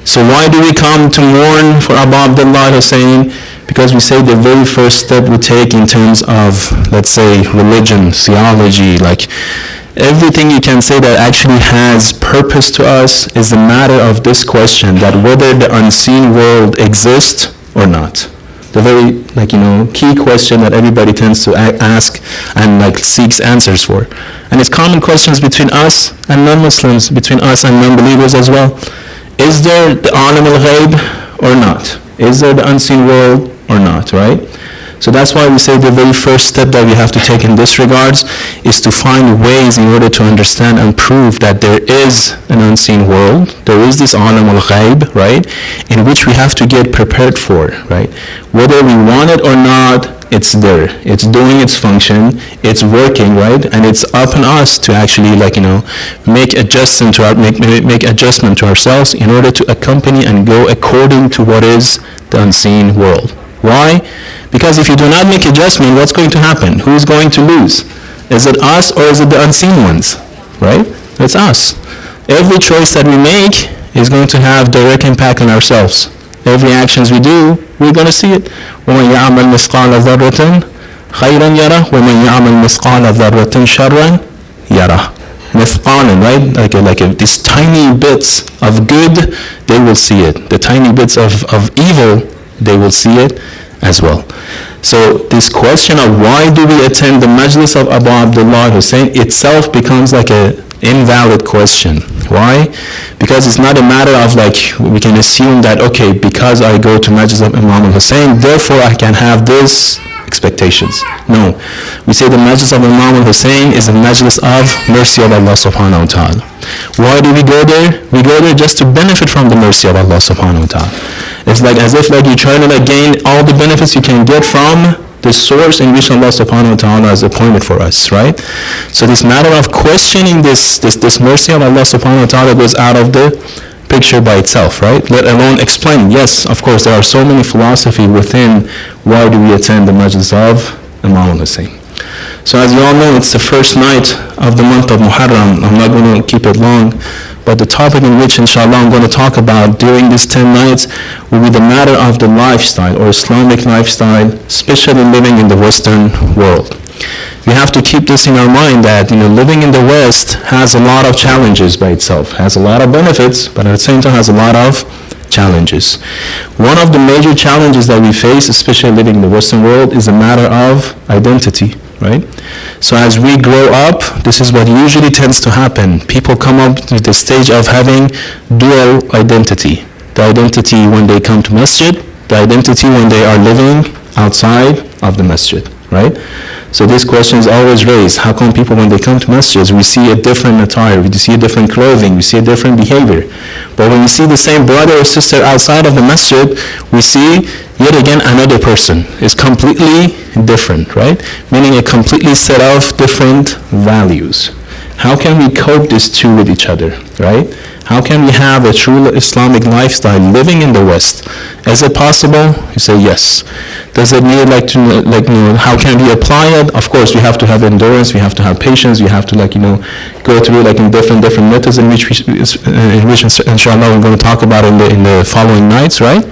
So why do we come to mourn for Abu Abdullah Hussein? Because we say the very first step we take in terms of, let's say, religion, theology, everything you can say that actually has purpose to us is a matter of this question, that whether the unseen world exists or not. The very, key question that everybody tends to ask and seeks answers for. And it's common questions between us and non-Muslims, between us and non-believers as well. Is there the alam al-ghayb or not? Is there the unseen world or not, right? So that's why we say the very first step that we have to take in this regards is to find ways in order to understand and prove that there is an unseen world. There is this alam al-ghayb, right? In which we have to get prepared for, right? Whether we want it or not, it's there. It's doing its function. It's working, right? And it's up on us to actually, make adjustment to ourselves in order to accompany and go according to what is the unseen world. Why? Because if you do not make adjustment, what's going to happen? Who's going to lose? Is it us or is it the unseen ones? Right? It's us. Every choice that we make is going to have direct impact on ourselves. Every actions we do, we're going to see it. وَمَنْ يَعْمَلْ مِثْقَالَ ذَرَّةٍ خَيْرًا يَرَهُ وَمَنْ يَعْمَلْ مِثْقَالَ ذَرَّةٍ شَرًّا يَرَهُ. Mithqalan, right? These tiny bits of good, they will see it. The tiny bits of evil, they will see it as well. So this question of why do we attend the majlis of Abu Abdullah Hussein itself becomes an invalid question. Why? Because it's not a matter of we can assume that, okay, because I go to majlis of Imam Hussein, therefore I can have this expectations. No. We say the majlis of Imam Hussein is a majlis of mercy of Allah subhanahu wa ta'ala. Why do we go there? We go there just to benefit from the mercy of Allah subhanahu wa ta'ala. It's as if you're trying to gain all the benefits you can get from the source in which Allah subhanahu wa ta'ala has appointed for us, right? So this matter of questioning this mercy of Allah subhanahu wa ta'ala goes out of the picture by itself, right? Let alone explain. Yes, of course, there are so many philosophy within why do we attend the majlis of Imam Hussein. So as you all know, it's the first night of the month of Muharram. I'm not going to keep it long, but the topic in which inshallah I'm going to talk about during these 10 nights will be the matter of the lifestyle or Islamic lifestyle, especially living in the Western world. We have to keep this in our mind that living in the West has a lot of challenges by itself, has a lot of benefits, but at the same time has a lot of challenges. One of the major challenges that we face, especially living in the Western world, is a matter of identity, right? So as we grow up, this is what usually tends to happen. People come up to the stage of having dual identity. The identity when they come to masjid, the identity when they are living outside of the masjid, right? So this question is always raised. How come people, when they come to masjids, we see a different attire, we see a different clothing, we see a different behavior. But when we see the same brother or sister outside of the masjid, we see yet again another person. It's completely different, right? Meaning a completely set of different values. How can we cope these two with each other, right? How can we have a true Islamic lifestyle living in the West? Is it possible? You say yes. Does it need how can we apply it? Of course, we have to have endurance, we have to have patience, we have to go through in different methods in which inshallah we're going to talk about in the following nights, right?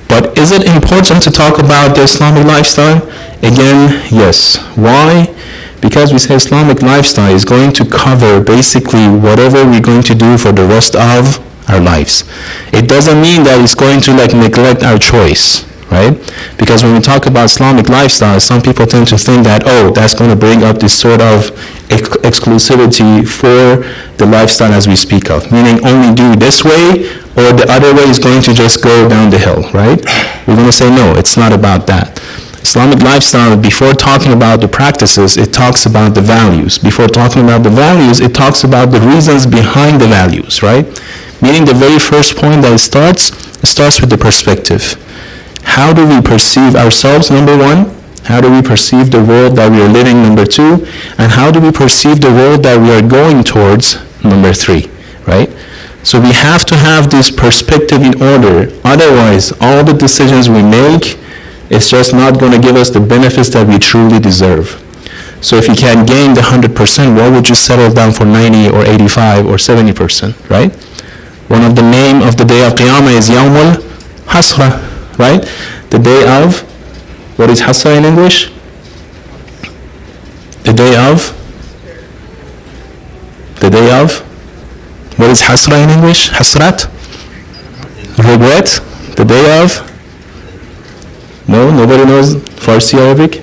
But is it important to talk about the Islamic lifestyle? Again, yes. Why? Because we say Islamic lifestyle is going to cover basically whatever we're going to do for the rest of our lives. It doesn't mean that it's going to neglect our choice, right? Because when we talk about Islamic lifestyle, some people tend to think that, that's going to bring up this sort of exclusivity for the lifestyle as we speak of, meaning only do this way or the other way is going to just go down the hill, right? We're going to say no, it's not about that. Islamic lifestyle, before talking about the practices, it talks about the values. Before talking about the values, it talks about the reasons behind the values, right? Meaning the very first point that it starts with the perspective. How do we perceive ourselves, number one? How do we perceive the world that we are living, number two? And how do we perceive the world that we are going towards, number three, right? So we have to have this perspective in order. Otherwise, all the decisions we make, it's just not going to give us the benefits that we truly deserve. So if you can gain the 100%, why would you settle down for 90 or 85 or 70%, right? One of the name of the day of Qiyamah is Yawmul Hasra, right? The day of, what is Hasra in English? The day of, what is Hasra in English? Hasrat? Regret? The day of? No, nobody knows Farsi Arabic?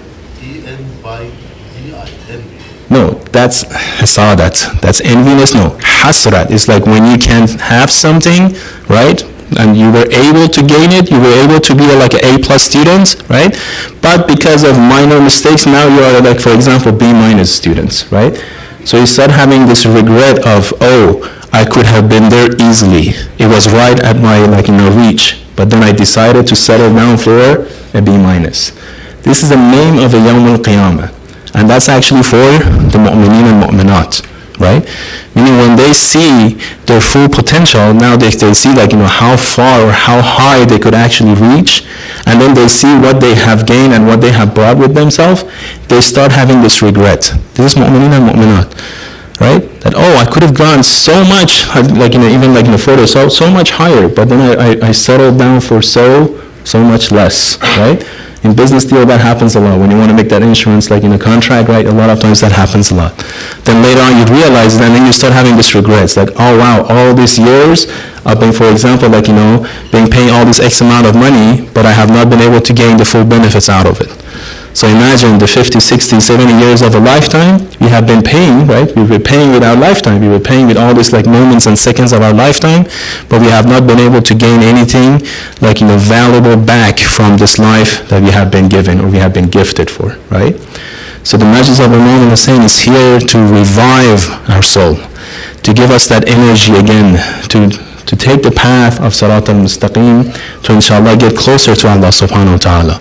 No, that's Sadat. That's enviness. No, Hasrat is like when you can't have something, right? And you were able to gain it, you were able to be like an A+ student, right? But because of minor mistakes, now you are for example, B- students, right? So you start having this regret of, I could have been there easily. It was right at my reach. But then I decided to settle down for a B-. This is the name of a Yawm al-Qiyamah. And that's actually for the mu'mineen and mu'minat, right? Meaning when they see their full potential, now they see how far or how high they could actually reach, and then they see what they have gained and what they have brought with themselves, they start having this regret. This is mu'mineen and mu'minat, right? That, I could have gone so much, even in the photo, so much higher, but then I settled down for so much less, right? In business deal, that happens a lot. When you want to make that insurance, in a contract, right? A lot of times that happens a lot. Then later on you realize that, and then you start having this regrets, wow, all these years I've been, for example, being paying all this X amount of money, but I have not been able to gain the full benefits out of it. So imagine the 50, 60, 70 years of a lifetime, we have been paying, right? We were paying with our lifetime. We were paying with all these moments and seconds of our lifetime, but we have not been able to gain anything valuable back from this life that we have been given or we have been gifted for, right? So the message of Imam Hosain is here to revive our soul, to give us that energy again, to take the path of Sarat al-Mustaqim, to inshallah get closer to Allah subhanahu wa ta'ala,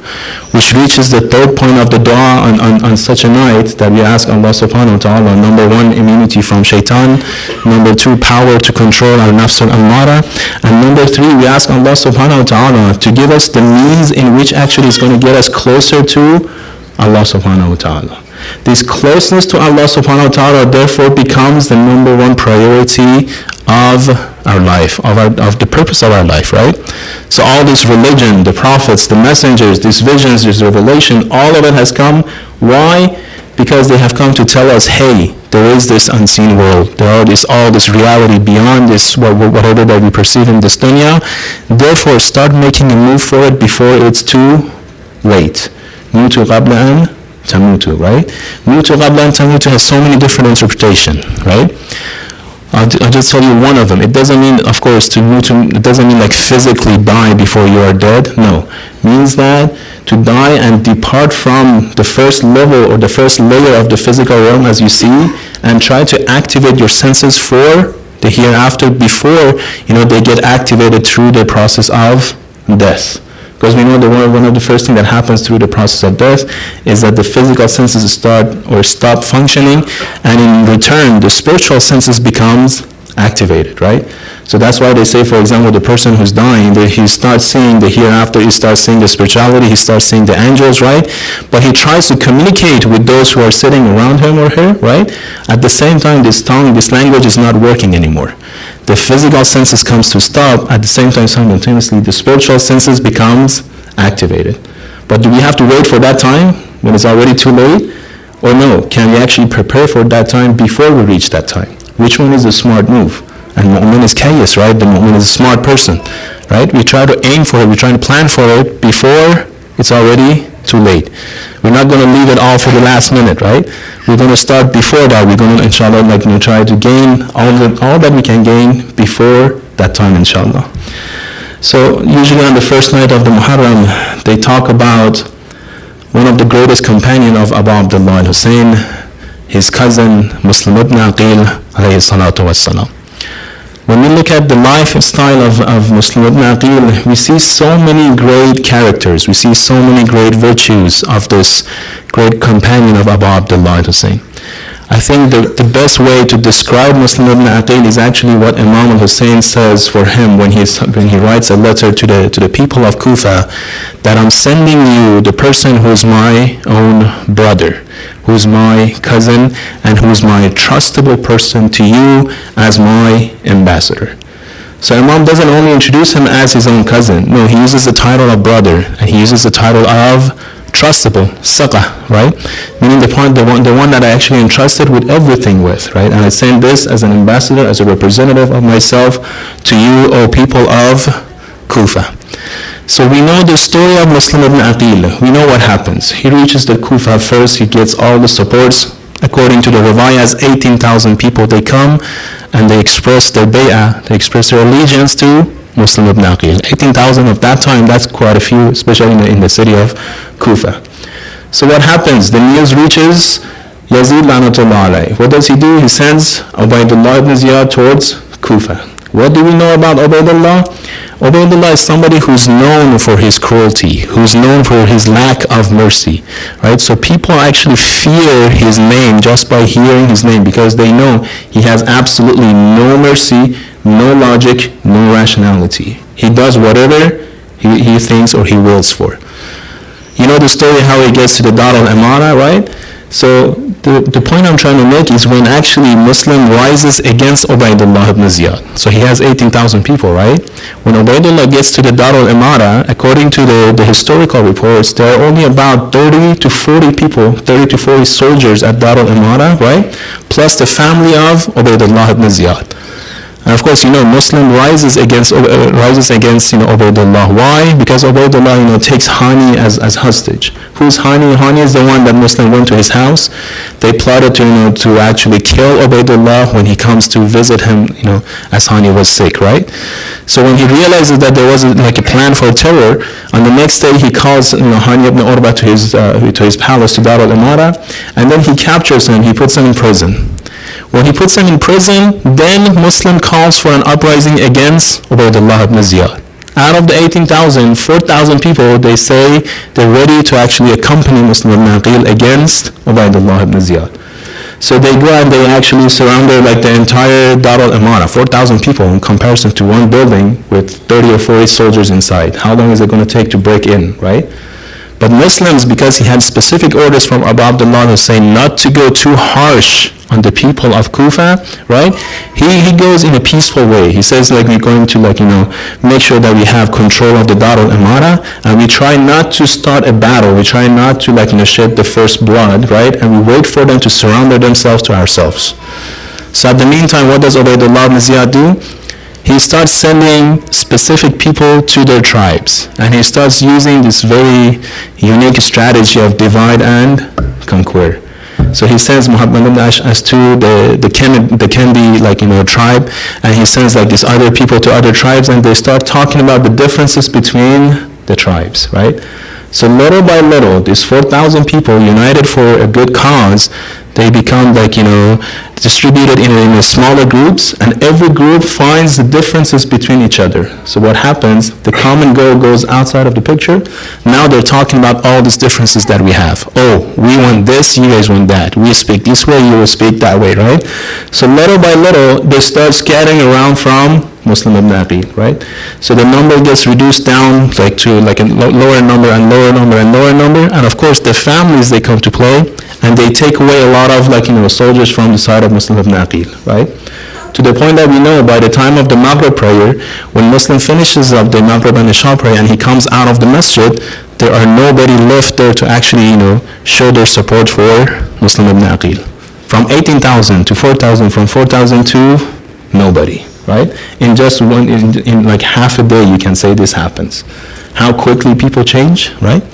which reaches the third point of the dua on such a night that we ask Allah subhanahu wa ta'ala, number one, immunity from shaitan, number two, power to control our nafs al-ammara, and number three, we ask Allah subhanahu wa ta'ala to give us the means in which actually is going to get us closer to Allah subhanahu wa ta'ala. This closeness to Allah subhanahu wa ta'ala therefore becomes the number one priority of our life, of the purpose of our life, right? So all this religion, the prophets, the messengers, these visions, this revelation, all of it has come. Why? Because they have come to tell us, hey, there is this unseen world. There is all this reality beyond this, whatever that we perceive in this dunya. Therefore, start making a move for it before it's too late. Mutu qabla an tamutu, right? Mutu qabla an tamutu has so many different interpretations, right? I'll just tell you one of them. It doesn't mean, of course, it doesn't mean like physically die before you are dead. No. It means that to die and depart from the first level or the first layer of the physical realm as you see, and try to activate your senses for the hereafter before, they get activated through the process of death. Because we know that one of the first things that happens through the process of death is that the physical senses stop functioning, and in return, the spiritual senses becomes activated, right? So that's why they say, for example, the person who's dying, that he starts seeing the hereafter, he starts seeing the spirituality, he starts seeing the angels, right? But he tries to communicate with those who are sitting around him or her, right? At the same time, this tongue, this language is not working anymore. The physical senses comes to stop. At the same time, simultaneously, the spiritual senses becomes activated. But do we have to wait for that time when it's already too late? Or no, can we actually prepare for that time before we reach that time? Which one is the smart move? And mu'min is kayas, right? The mu'min is a smart person, right? We try to aim for it, we try to plan for it before it's already too late. We're not going to leave it all for the last minute, right? We're going to start before that. We're going to, inshallah, try to gain all that we can gain before that time, inshallah. So usually on the first night of the Muharram, they talk about one of the greatest companions of Abu Abdullah Al-Hussein, his cousin, Muslim ibn Aqil, alayhi salatu wassalam. When we look at the lifestyle of Muslim ibn Aqil, we see so many great characters, we see so many great virtues of this great companion of Abu Abdullah Al-Hussein. I think the best way to describe Muslim ibn Aqil is actually what Imam Hosain says for him when he writes a letter to the people of Kufa, that I'm sending you the person who's my own brother, who's my cousin, and who's my trustable person to you as my ambassador. So Imam doesn't only introduce him as his own cousin. No, he uses the title of brother, and he uses the title of trustable, saqa, right? Meaning the one that I actually entrusted with everything with, right? And I send this as an ambassador, as a representative of myself to you, O people of Kufa. So we know the story of Muslim ibn Aqil. We know what happens. He reaches the Kufa first, he gets all the supports. According to the Riwayas, 18,000 people, they come and they express their bay'ah, they express their allegiance to Muslim ibn Aqil. 18,000 of that time, that's quite a few, especially in the city of Kufa. So what happens? The news reaches Yazid Lanatullah alayhi. What does he do? He sends Ubaydullah ibn Ziyad towards Kufa. What do we know about Ubaydullah? Ubaydullah is somebody who's known for his cruelty, who's known for his lack of mercy, right? So people actually fear his name just by hearing his name, because they know he has absolutely no mercy, no logic, no rationality. He does whatever he thinks or he wills for. You know the story how he gets to the Dar al-Imara, right? So the point I'm trying to make is when actually Muslim rises against Ubaydullah ibn Ziyad. So he has 18,000 people, right? When Ubaydullah gets to the Dar al-Imara, according to the historical reports, there are only about 30 to 40 people, 30 to 40 soldiers at Dar al-Imara, right? Plus the family of Ubaydullah ibn Ziyad. And of course, Muslim rises against Ubaydullah. Why? Because Ubaydullah, takes Hani as hostage. Who's Hani? Hani is the one that Muslim went to his house. They plotted to actually kill Ubaydullah when he comes to visit him, as Hani was sick, right? So when he realizes that there was a plan for terror, on the next day he calls Hani ibn Urba to his palace, to Dar al-Imara, and then he captures him, he puts him in prison. When he puts him in prison, then Muslim calls for an uprising against Ubaydullah ibn Ziyad. Out of the 18,000, 4,000 people, they say they're ready to actually accompany Muslim ibn Aqil against Ubaydullah ibn Ziyad. So they go and they actually surrounded the entire Dar al-Imara, 4,000 people in comparison to one building with 30 or 40 soldiers inside. How long is it going to take to break in, right? But Muslims, because he had specific orders from Abu Abdullah Hussein not to go too harsh on the people of Kufa, right? He goes in a peaceful way. He says like we're going to make sure that we have control of the Dar al-Imara, and we try not to start a battle. We try not to shed the first blood, right? And we wait for them to surrender themselves to ourselves. So at the meantime, what does Ubaydullah ibn Ziyad do? He starts sending specific people to their tribes, and he starts using this very unique strategy of divide and conquer. So he sends Muhammad ibn Ash'as to the Kendi tribe, and he sends these other people to other tribes, and they start talking about the differences between the tribes, right? So little by little, these 4,000 people united for a good cause, they become distributed in smaller groups, and every group finds the differences between each other. So what happens, the common goal goes outside of the picture. Now they're talking about all these differences that we have. Oh, we want this, you guys want that. We speak this way, you will speak that way, right? So little by little, they start scattering around from Muslim ibn Aqil, right? So the number gets reduced down to a lower number and lower number and lower number, and of course the families, they come to play, and they take away a lot of soldiers from the side of Muslim ibn Aqil, right? To the point that we know by the time of the Maghrib prayer, when Muslim finishes up the Maghrib and Isha prayer and he comes out of the masjid, there are nobody left there to actually show their support for Muslim ibn Aqil. From 18,000 to 4,000, from 4,000 to nobody, right? In just in half a day, you can say this happens. How quickly people change, right?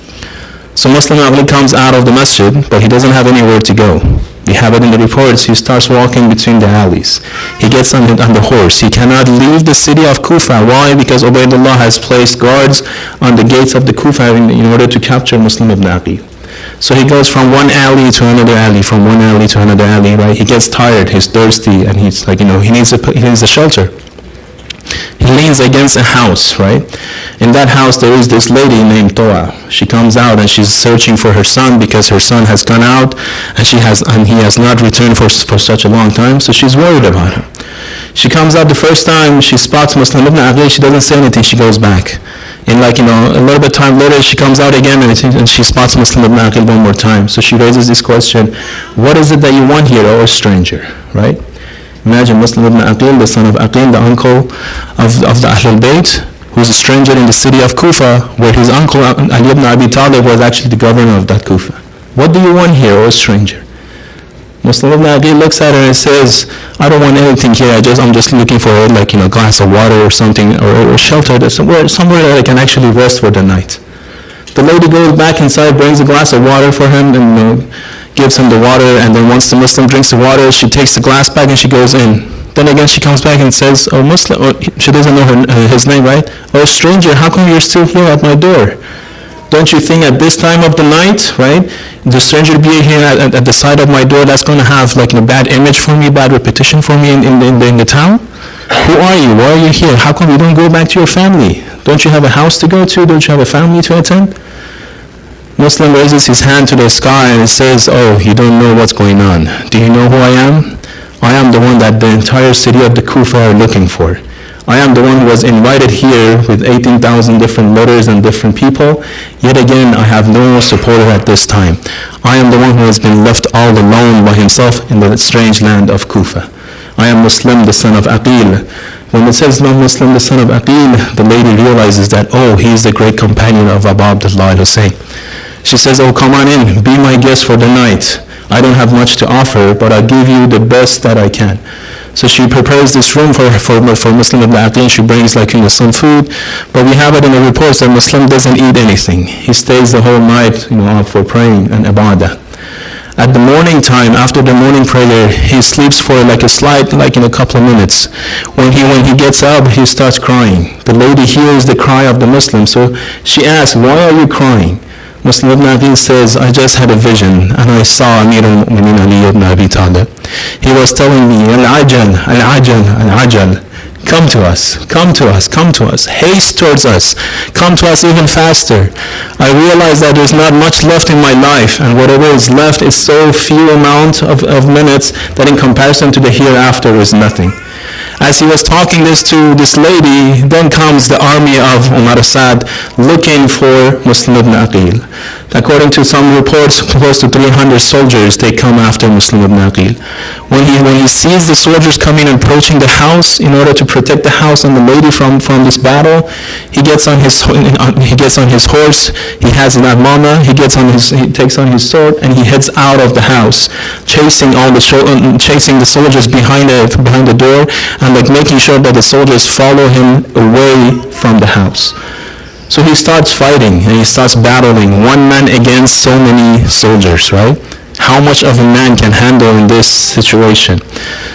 So Muslim Aqil comes out of the masjid, but he doesn't have anywhere to go. We have it in the reports. He starts walking between the alleys. He gets on the horse. He cannot leave the city of Kufa. Why? Because Ubaydullah has placed guards on the gates of the Kufa in order to capture Muslim ibn Aqil. So he goes from one alley to another alley, from one alley to another alley, right? He gets tired, he's thirsty, and he's he needs a shelter. He leans against a house, right? In that house there is this lady named Toa. She comes out and she's searching for her son because her son has gone out and he has not returned for such a long time, so she's worried about him. She comes out the first time, she spots Muslim ibn Aqil, she doesn't say anything, she goes back. In a little bit time later, she comes out again and she spots Muslim ibn Aqil one more time. So she raises this question, what is it that you want here, O stranger, right? Imagine Muslim ibn Aqil, the son of Aqil, the uncle of the Ahlul Bayt, who's a stranger in the city of Kufa, where his uncle Ali ibn Abi Talib was actually the governor of that Kufa. What do you want here, O stranger? Muslim ibn Aqil looks at her and says, I don't want anything here, I'm just looking for a glass of water or something, or shelter, somewhere that I can actually rest for the night. The lady goes back inside, brings a glass of water for him, and gives him the water, and then once the Muslim drinks the water, she takes the glass back and she goes in. Then again she comes back and says, oh Muslim, she doesn't know his name, right? Oh stranger, how come you're still here at my door? Don't you think at this time of the night, right, the stranger being here at the side of my door, that's going to have a bad image for me, bad repetition for me in the town? Who are you? Why are you here? How come you don't go back to your family? Don't you have a house to go to? Don't you have a family to attend? Muslim raises his hand to the sky and says, oh, you don't know what's going on. Do you know who I am? I am the one that the entire city of the Kufa are looking for. I am the one who was invited here with 18,000 different letters and different people. Yet again, I have no supporter at this time. I am the one who has been left all alone by himself in the strange land of Kufa. I am Muslim, the son of Aqil. When it says Muslim, the son of Aqil, the lady realizes that, oh, he is the great companion of Abu Abdullah Hussein. She says, oh, come on in, be my guest for the night. I don't have much to offer, but I'll give you the best that I can. So she prepares this room for Muslim ibn Aqil. She brings some food, but we have it in the reports that Muslim doesn't eat anything. He stays the whole night up for praying and ibadah. At the morning time, after the morning prayer, he sleeps for a couple of minutes. When he gets up, he starts crying. The lady hears the cry of the Muslim, so she asks, why are you crying? Muslim ibn Aqil says, I just had a vision and I saw Amir al-Mu'minin Ali ibn Abi Talib. He was telling me, Al-Ajal, Al-Ajal, Al-Ajal, come to us, come to us, come to us, haste towards us, come to us even faster. I realize that there's not much left in my life, and whatever is left is so few amount of minutes that in comparison to the hereafter is nothing. As he was talking this to this lady, then comes the army of Umar Assad looking for Muslim ibn Aqil. According to some reports, close to 300 soldiers, they come after Muslim ibn Aqil. When he sees the soldiers coming and approaching the house in order to protect the house and the lady from this battle, he gets on his horse, he has an amama, he takes on his sword, and he heads out of the house, chasing the soldiers behind the door, and making sure that the soldiers follow him away from the house. So he starts fighting and he starts battling, one man against so many soldiers, right? How much of a man can handle in this situation?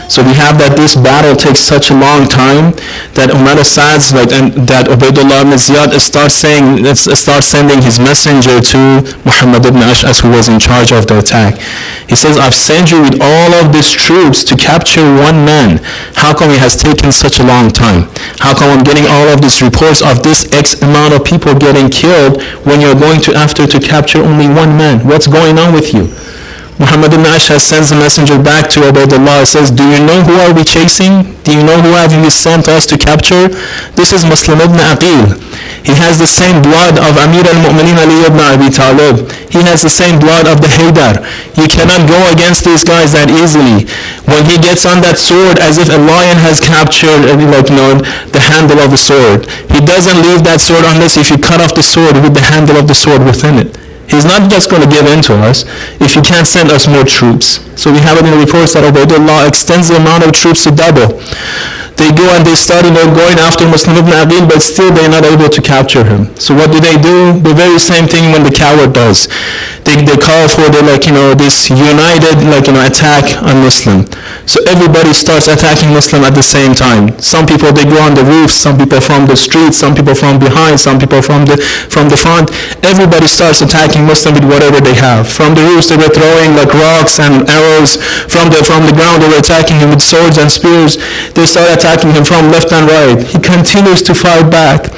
So we have that this battle takes such a long time that Umar Assad's and that Ubaydullah ibn Ziyad starts sending his messenger to Muhammad ibn Ash'as, who was in charge of the attack. He says, I've sent you with all of these troops to capture one man. How come it has taken such a long time? How come I'm getting all of these reports of this X amount of people getting killed when you're going after to capture only one man? What's going on with you? Muhammad ibn Ash'as sends a messenger back to Ubaydullah. Says, do you know who are we chasing? Do you know who have you sent us to capture? This is Muslim ibn Aqil. He has the same blood of Amir al-Mu'mineen Ali ibn Abi Talib. He has the same blood of the Haydar. You cannot go against these guys that easily. When he gets on that sword, as if a lion has captured the handle of the sword. He doesn't leave that sword unless if you cut off the sword with the handle of the sword within it. He's not just going to give in to us if you can't send us more troops. So we have it in the reports that Ubaydullah extends the amount of troops to double. They go and they start going after Muslim ibn Aqil, but still they're not able to capture him. So what do? The very same thing when the coward does. They call for this united attack on Muslim. So everybody starts attacking Muslim at the same time. Some people they go on the roofs, some people from the streets, some people from behind, some people from the front. Everybody starts attacking Muslim with whatever they have. From the roofs they were throwing rocks and arrows. From the ground they were attacking him with swords and spears. They start attacking him from left and right. He continues to fight back.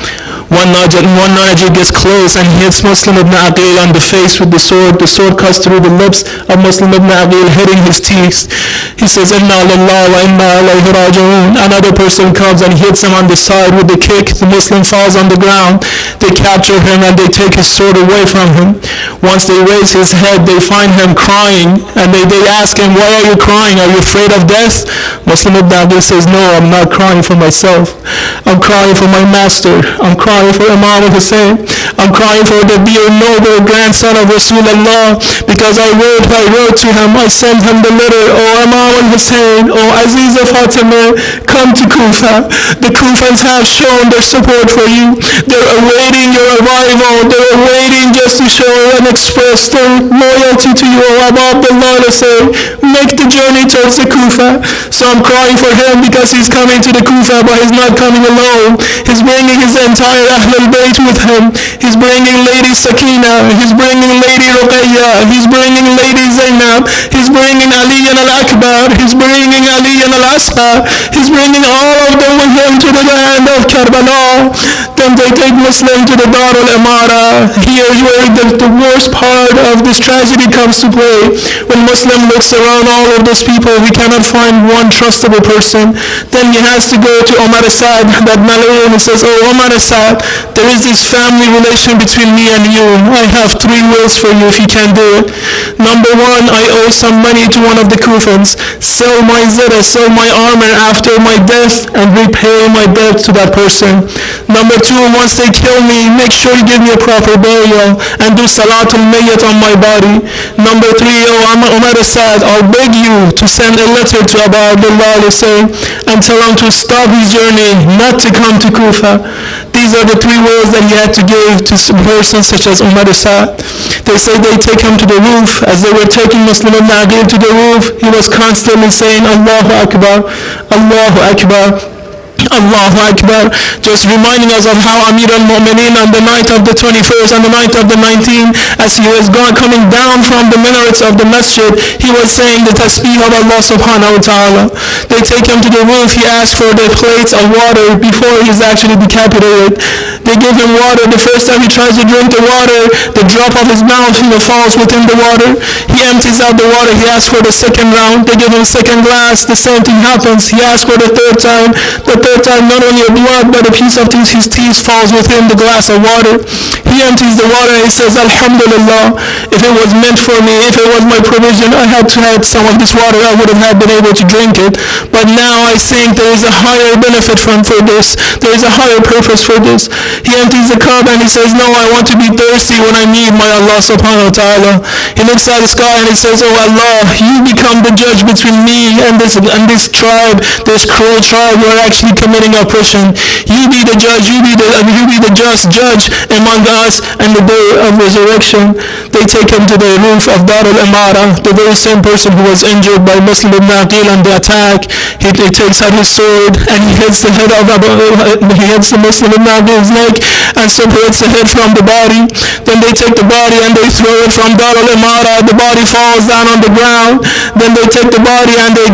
One Najib gets close and hits Muslim ibn Aqil on the face with the sword. The sword cuts through the lips of Muslim ibn Aqil, hitting his teeth. He says, Inna lillahi wa inna ilayhi raji'un. Another person comes and hits him on the side with the kick. The Muslim falls on the ground. They capture him and they take his sword away from him. Once they raise his head, they find him crying and they ask him, why are you crying? Are you afraid of death? Muslim ibn Aqil says, no, I'm not crying for myself. I'm crying for my master. I'm crying for Imam Hosain. I'm crying for the dear noble grandson of Rasulullah, because I wrote to him, I sent him the letter, O Imam Hosain, O Aziz of Fatima, come to Kufa. The Kufans have shown their support for you. They're awaiting your arrival. They're waiting just to show and express their loyalty to you, O Abu Abdullah Hosain. Make the journey towards the Kufa. So I'm crying for him because he's coming to the Kufa, but he's not coming alone. He's bringing his entire Ahlul Bayt with him. He's bringing Lady Sakina. He's bringing Lady Ruqayya. He's bringing Lady Zainab. He's bringing Ali and Al-Akbar. He's bringing Ali and Al-Asqa. He's bringing all of them with him to the land of Karbala. Then they take Muslim to the Dar al-Imara. Here is where the worst part of this tragedy comes to play. When Muslim looks around all of those people, he cannot find one trustable person. Then he has to go to Umar Assad, that Malayan, and says, oh Umar Assad, there is this family relation between me and you. I have 3 wills for you if you can do it. Number 1, I owe some money to one of the Kufans. Sell my zara, sell my armor after my death and repay my debt to that person. Number 2, once they kill me, make sure you give me a proper burial and do salatul mayyat on my body. Number 3, Umar Assad, I'll beg you to send a letter to Abu Abdullah and tell him to stop his journey, not to come to Kufa. These are the 3 words that he had to give to persons such as Umar Assad. They say they take him to the roof. As they were taking Muslim ibn Aqil to the roof, he was constantly saying, Allahu Akbar, Allahu Akbar. Allahu Akbar. Just reminding us of how Amir al-Mu'mineen on the night of the 21st, on the night of the 19th, as he was coming down from the minarets of the masjid, he was saying the tasbih of Allah subhanahu wa ta'ala. They take him to the roof. He asks for the plates of water before he's actually decapitated. They give him water. The first time he tries to drink the water, the drop of his mouth falls within the water. He empties out the water. He asks for the second round. They give him a second glass. The same thing happens. He asks for the third time. The third time, not only a blood, but a piece of his teeth falls within the glass of water. He empties the water and he says, Alhamdulillah, if it was meant for me, if it was my provision, I had to have some of this water, I would have been able to drink it. But now I think there is a higher benefit for this. There is a higher purpose for this. He empties the cup and he says, no, I want to be thirsty when I need my Allah subhanahu wa ta'ala. He looks at the sky and he says, oh Allah, you become the judge between me and this tribe, this cruel tribe who are actually committing oppression. You be the judge, you be the just judge among us and the day of resurrection. They take him to the roof of Dar al-Imara, the very same person who was injured by Muslim ibn Aqil on the attack. He takes out his sword and he hits the Muslim ibn Aqil's neck and separates the head from the body. Then they take the body and they throw it from Dar al-Imara. The body falls down on the ground. Then they take the body and they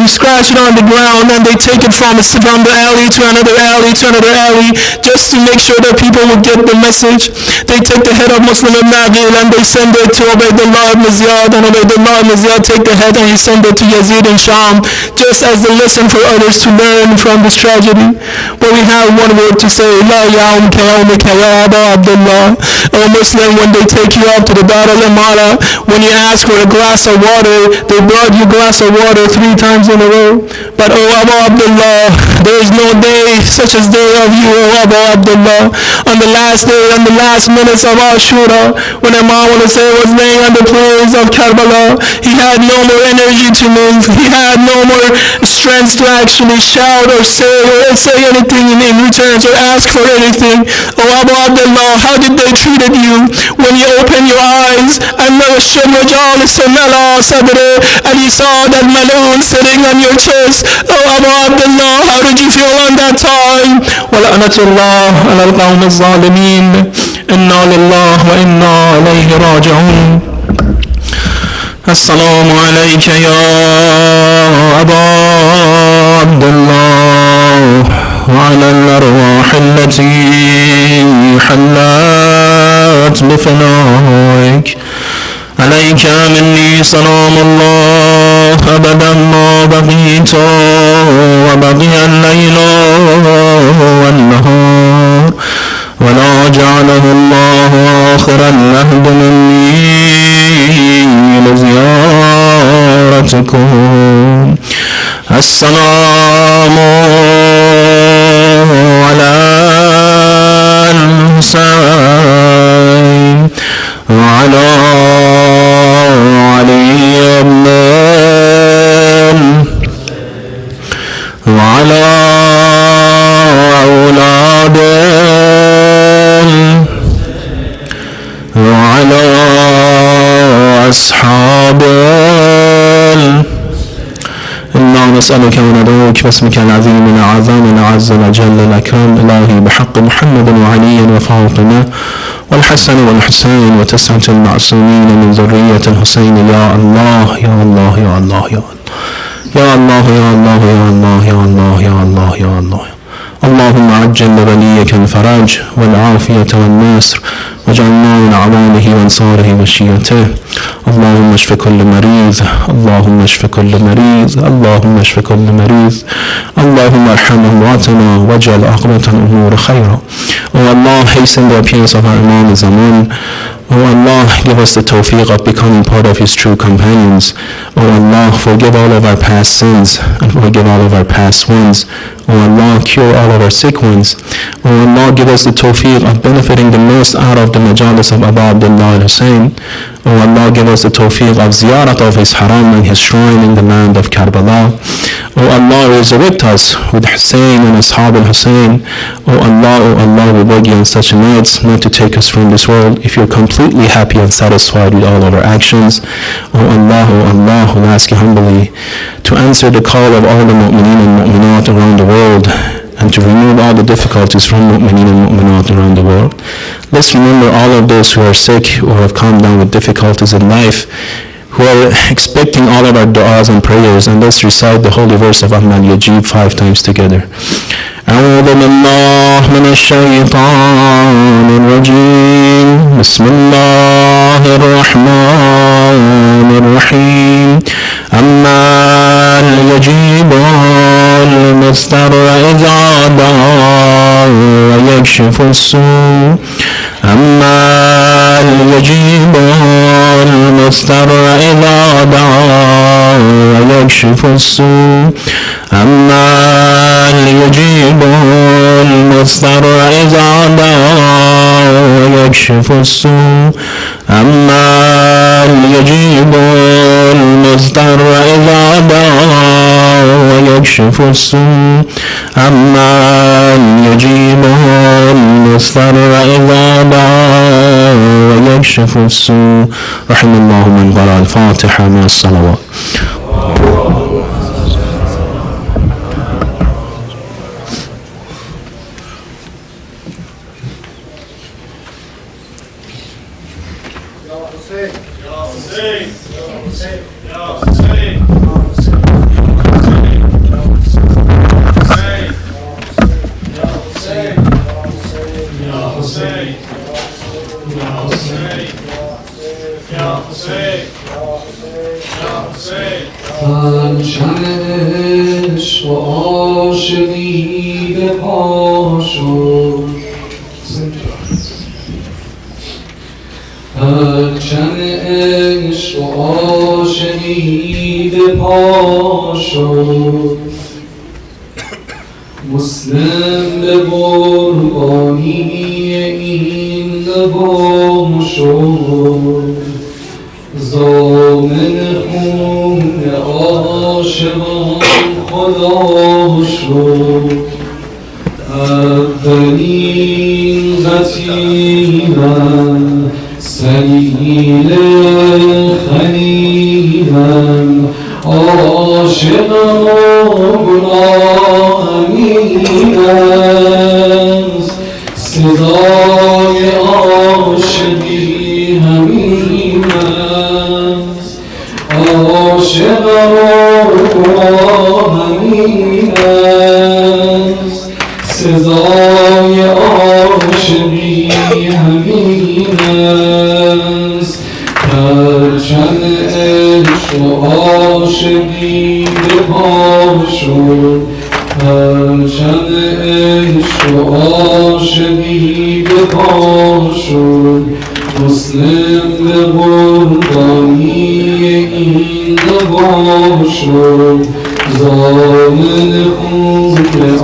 scratch it on the ground and they take it from the alley to another alley to another alley, just to make sure that people would get the message. They take the head of Muslim ibn Aqil and they send it to Ubaydullah ibn Ziyad, and Ubaydullah ibn Ziyad take the head and he send it to Yazid in Sham, just as the lesson for others to learn from this tragedy. But we have one word to say, La ya'um kayawmika ya Aba Abdullah. O Muslim, when they take you up to the Dar al-Imara, when you ask for a glass of water, they brought you a glass of water 3 times in a row. But O Abu Abdullah, there is no day such as day of you, O Abu Abdullah. On the last day, on the last minutes of Ashura, when Imam Hosain was laying on the plains of Karbala, he had no more energy to move. He had no more strength to actually shout or say anything in return or ask for anything. O Abu Abdullah, how did they treat you when you opened your eyes and you saw that Malun sitting on your chest? O Abu Abdullah, how did you feel on that time? وَلَعْنَةُ اللَّهِ عَلَى الْقَوْمِ الظَّالِمِينَ إِنَّا لِلَّهِ وَإِنَّا إِلَيْهِ رَاجِعُونَ. السلام عليك يا أبا عبد الله وعلى الأرواح التي حلت بفنائك. عليك مني سلام الله أبدا ما بقيت وبقي الليل والنهار، ولا جعله الله آخر العهد مني لزيارتكم. السلام على الحسين وعلى علي بن وعلى أولاده وعلى أصحابه. إنا نسألك وندعوك باسمك العظيم الأعظم الأعز الأجل الأكرم إلهي بحق محمد وعلي وفاطمة والحسن والحسين وتسعة المعصومين من ذرية الحسين. يا الله يا الله يا الله يا الله يا الله يا الله يا الله يا الله يا الله يا الله. اللهم عجل لوليك الفرج والعافية والنصر واجعلنا من أعوانه وانصاره وشيته. اللهم اشف كل مريض، اللهم اشف كل مريض، اللهم اشف كل مريض. اللهم ارحم أمواتنا واجعل عاقبة الأمور خيرا. Oh Allah, hasten the appearance of our Imam Zaman. Oh Allah, give us the tawfiq of becoming part of his true companions. Oh Allah, forgive all of our past sins and forgive all of our past ones. Oh Allah, cure all of our sick ones. Oh Allah, give us the tawfiq of benefiting the most out of the majalis of Abu Abdullah al-Husayn. Oh Allah, give us the tawfiq of ziyarat of his haram and his shrine in the land of Karbala. Oh Allah, resurrect us with Hussein and Ashab al-Husayn. Oh Allah, we beg you on such nights not to take us from this world if you're completely happy and satisfied with all of our actions. Oh Allah, we ask you humbly to answer the call of all the mu'mineen and mu'minat around the world and to remove all the difficulties from mu'mineen and mu'minat around the world. Let's remember all of those who are sick or have come down with difficulties in life, who are expecting all of our du'as and prayers, and let's recite the holy verse of Ahmad Yajib 5 times together. أعوذ بالله من الشيطان الرجيم بسم الله الرحمن الرحيم أما يجيب المضطر إذا دعا ويكشف السوء أما يجيب المضطر إذا دعا ويكشف السوء أما يجيب المضطر إذا دعا ويكشف السوء أما يجيب المضطر إذا دعا ويكشف السوء أما يجيب المضطر إذا دعا ويكشف السوء. رحم الله من قرأ الفاتحة مع الصلوات. مسلم به قربانی این نوام شد ضامن خون عاشقان خدا شد اولین قتیلم سلیل خلیلم عاشقم صدای عاشقی همین است عاشق را همین است صدای عاشقی همین است پرچم عشق و عاشقی به پا شد پرچم عشق و عاشقی به پا شد مسلم به قربانی این نوا شد ضامن خون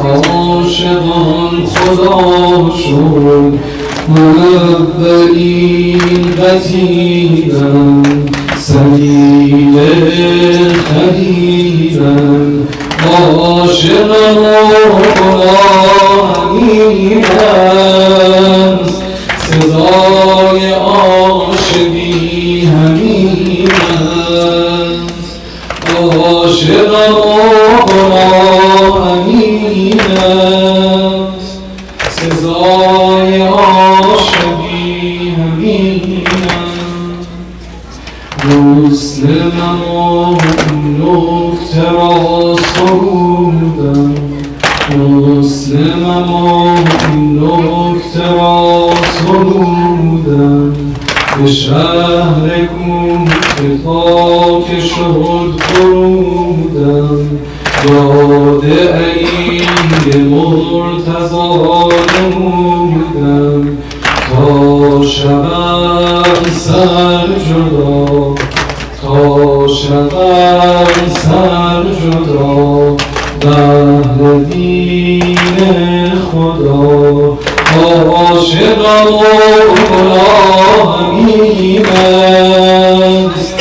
عاشقان خدا شد اولین قتیلم سلیل خلیلم عاشق همین است صدای عاشقی همین است عاشق همین است صدای عاشقی همین است مسلمم نکته را سرودم مسلمم نکته را سرودم به شهر کوفه خاک شد فرودم یاد عید مرتضی نمودم تا شود سر جدا تا شود سر جدا بهر دین خدا عاشق همین است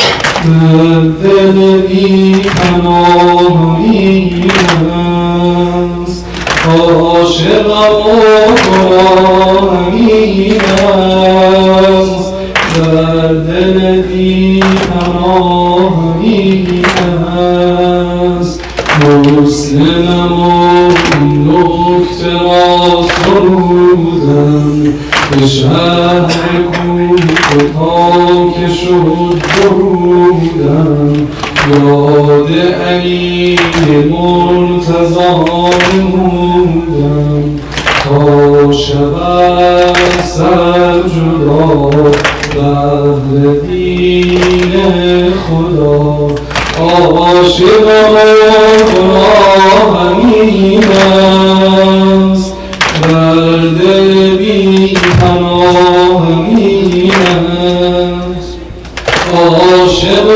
دل بی پناه همین است عاشق همین است در دل بی پناه همین است مسلمم این نکته را سرودم به شهر کوفه که شد برودم یاد علی مرتضی نمودم تا شود سر جدا بهر دین خدا عاشق خدا همین است بر دل بی پناه همین است عاشق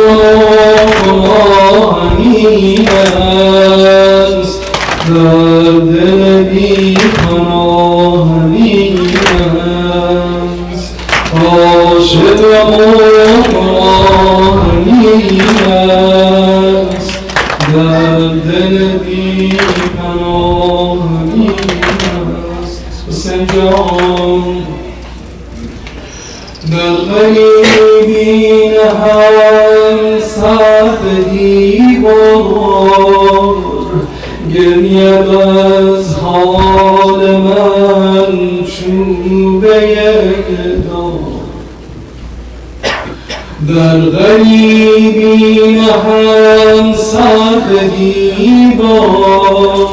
خدا همین است بر دل بی پناه همین است عاشق خدا همین است در دل بی پناه همین است حسین جان در غریبی نهان ساعت دیوار گرید از حال من چوبه دار در غریبی نهان ساعت دیوار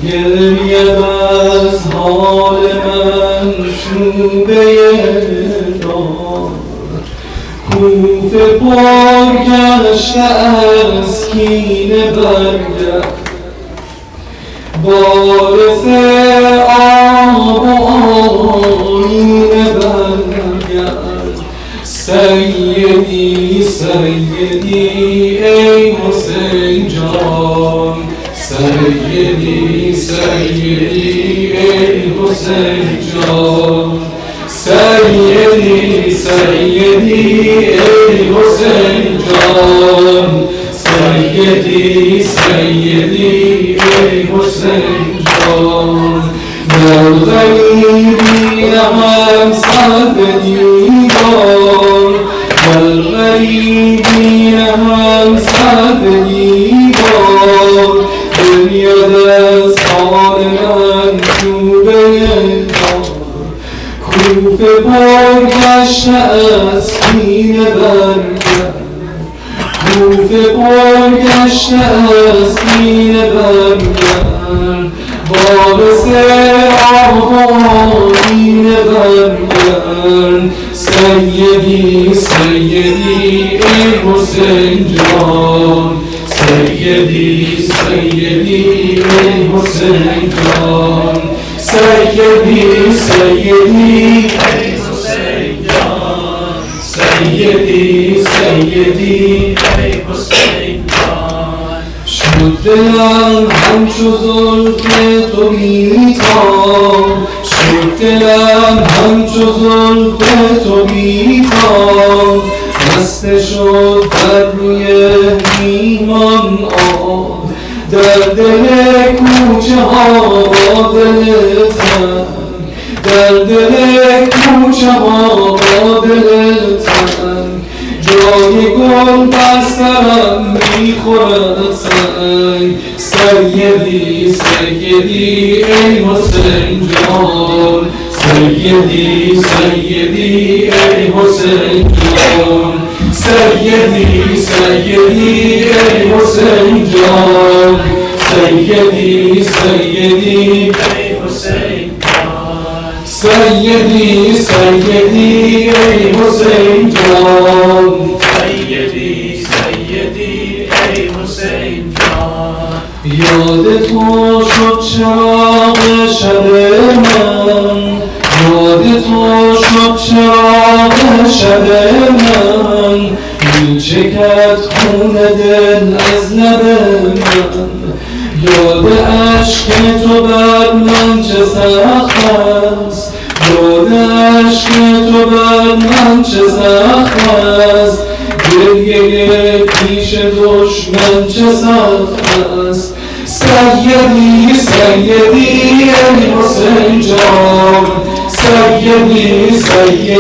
گرید از حال من چوبه دار کوفه برگشته از کینه برگشت بارس آب و آینه برگشت سیدی سیدی ای حسین جان سیدی سیدی ای حسین جان سیدی سیدی ای حسین جان سیدی سیدی ای حسین جان در غریبی هم صد دیوار در غریبی هم صد دیوار بنید از حال من چوبه دار کوفه برگشته از کینه برگشت کوفه برگشته از کینه برگشت بارس آب و آینه برگشت سیدی سیدی ای حسین جان سیدی سیدی ای حسین جان سیدی سیدی ای حسین جان سیدی سیدی ای حسین جان شد دلم همچو زلف تو بیتاب شد دلم همچو زلف تو بیتاب بسته شد بر روی ایمان آب در دل کوچه ها با دل تن در دل کوچه ها با دل تن جای گل بر سرم میخورد سنگ سیدی سیدی ای حسین جان سیدی سیدی ای حسین جان سیدی سیدی ای حسین جان سیدی سیدی ای حسین جان سیدی سیدی ای حسین جان سیدی سیدی ای حسین جان یاد تو شد چراغ شب من یاد تو شد چراغ شب من میچکد خون دل از لب من یاد عشق تو بر من چه سخت است یاد عشق تو بر من چه سخت است گریه پیش دشمن چه سخت است سیدی سیدی ای حسین جان سیدی سیدی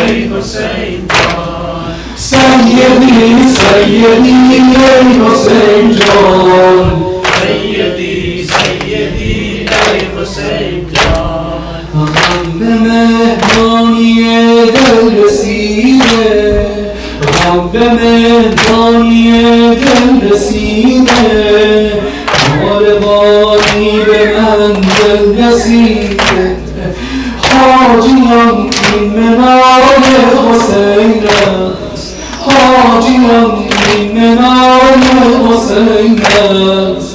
ای حسین جان سیدی سیدی ای حسین جان سیدی سیدی حسین جان غم مهمانی دل رسیده غم مهمانی دل رسیده کاروانی به منزل رسیده حاجیان این منال حسین است حاجیان این منال حسین است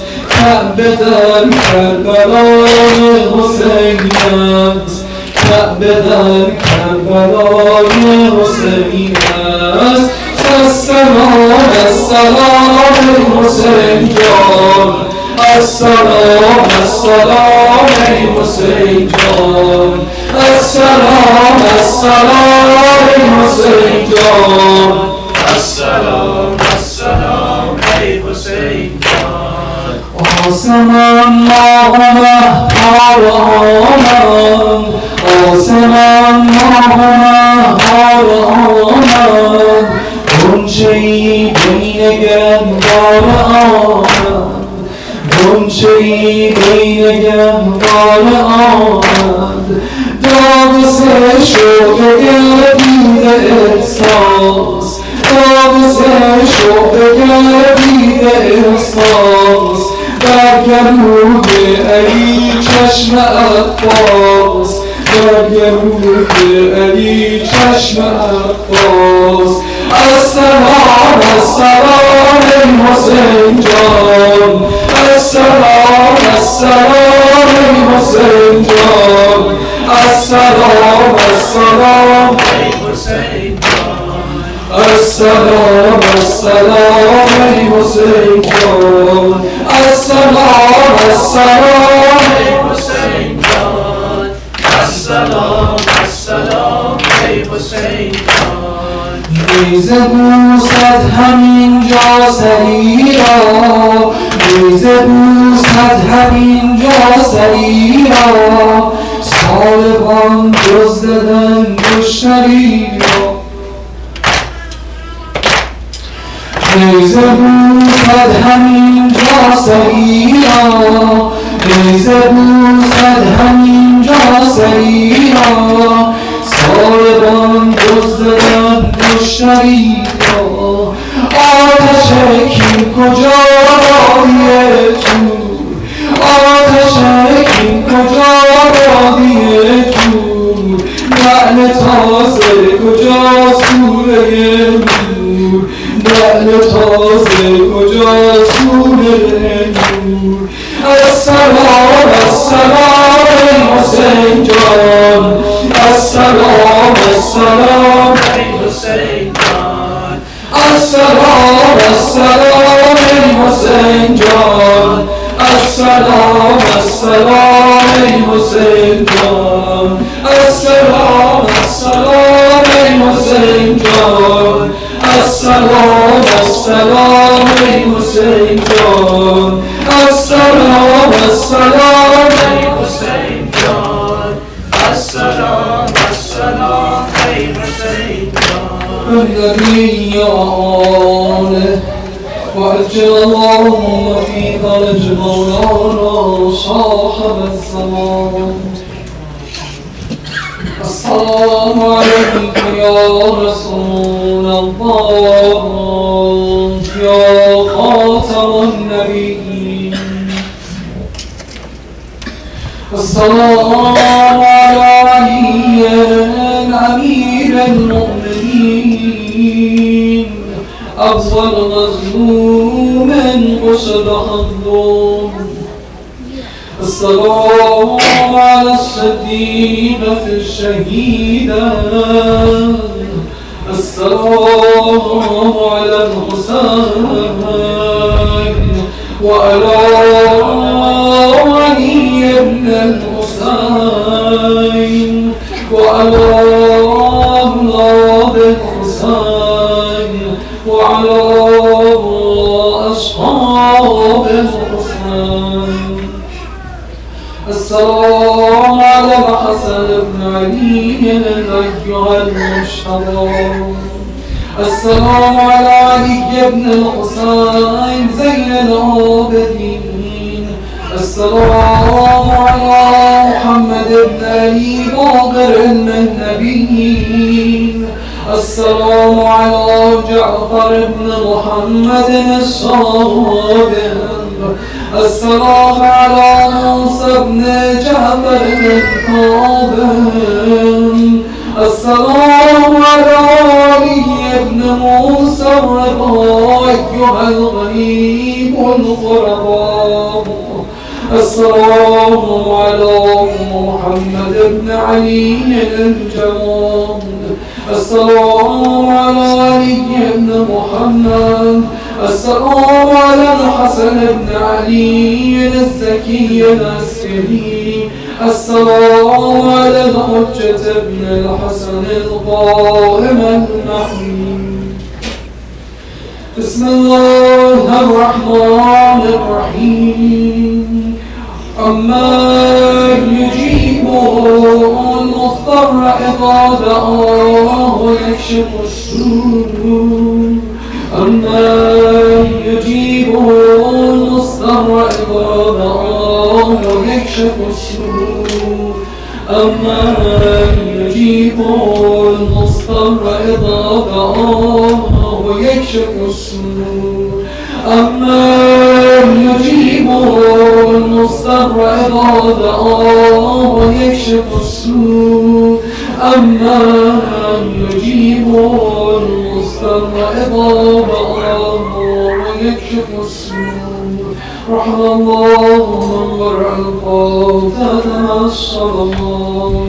کعبه در کربلای حسین است کعبه در کربلای حسین است السلام السلام حسین جان السلام السلام حسین جان السلام السلام حسین جان السلام السلام ای حسین جان آسمان ماه مهار آمد آسمان ماه مهار آمد غنچه‌ای بین گهوار آمد غنچه‌ای بین گهوار آمد داغ سه شعله گردید احساس داغ سه شعله گردید احساس در گلوی علی چشم عباس در گلوی علی چشم عباس السلام السلام حسین جان السلام السلام حسین جان السلام السلام ای حسین جان السلام السلام حسین جان السلام السلام ای حسین جان السلام السلام ای حسین جان نیزه بوسد همینجا سریرا نیزه بوسد همینجا سریرا سالبان دزددن دشتری را نیزه بوسد همینجا سریرا نیزه بوسد همینجا سریرا سالبان دزددن دشتری را آتش کین کجا رادیه تو آتش کین کجا رادیه تو نعل تازه کجا سوره نور نعل تازه کجا سوره نور السلام السلام حسین جان السلام السلام ای حسین جان السلام السلام حسین جان السلام السلام حسین جان السلام السلام حسین جان السلام السلام حسین جان السلام السلام حسین جان السلام السلام ای حسین جان النبي آله وأجل اللهم في فرج مولانا صاحب الزمان السلام عليك يا رسول الله يا خاتم النبيين السلام على علي أمير المؤمنين أفضل مظلوم قصد حظه السلام على الصديقة الشهيدة السلام على الحسين وعلى علي بن الحسين وعلى أولاد الحسين وعلى أصحاب الحسين السلام على الحسن بن علي أيها المجتبى السلام على علي بن الحسين زين العابدين السلام على محمد بن علي باقر النبيين. السلام على جعفر بن محمد الصادق. السلام على موسى بن جعفر الكاظم. السلام على علي بن موسى الرضا أيها الغريب الغرباء. السلام على محمد بن علي الجواد. السلام على علي بن محمد. السلام على الحسن بن علي الزكي العسكري. السلام على الحجة بن الحسن القائم المحيي. بسم الله الرحمن الرحيم. أما يجيب المضطر إذا دعاه ويكشف السوء. أما يجيب المضطر إذا دعاه ويكشف السوء. أما يجيب المضطر إذا دعاه ويكشف السوء. أما يجيب المضطر إذا دعاه ويكشف السوء. أما يجيب المضطر إذا دعاه ويكشف السوء. رحم الله من ورع القوت مع الصلوات.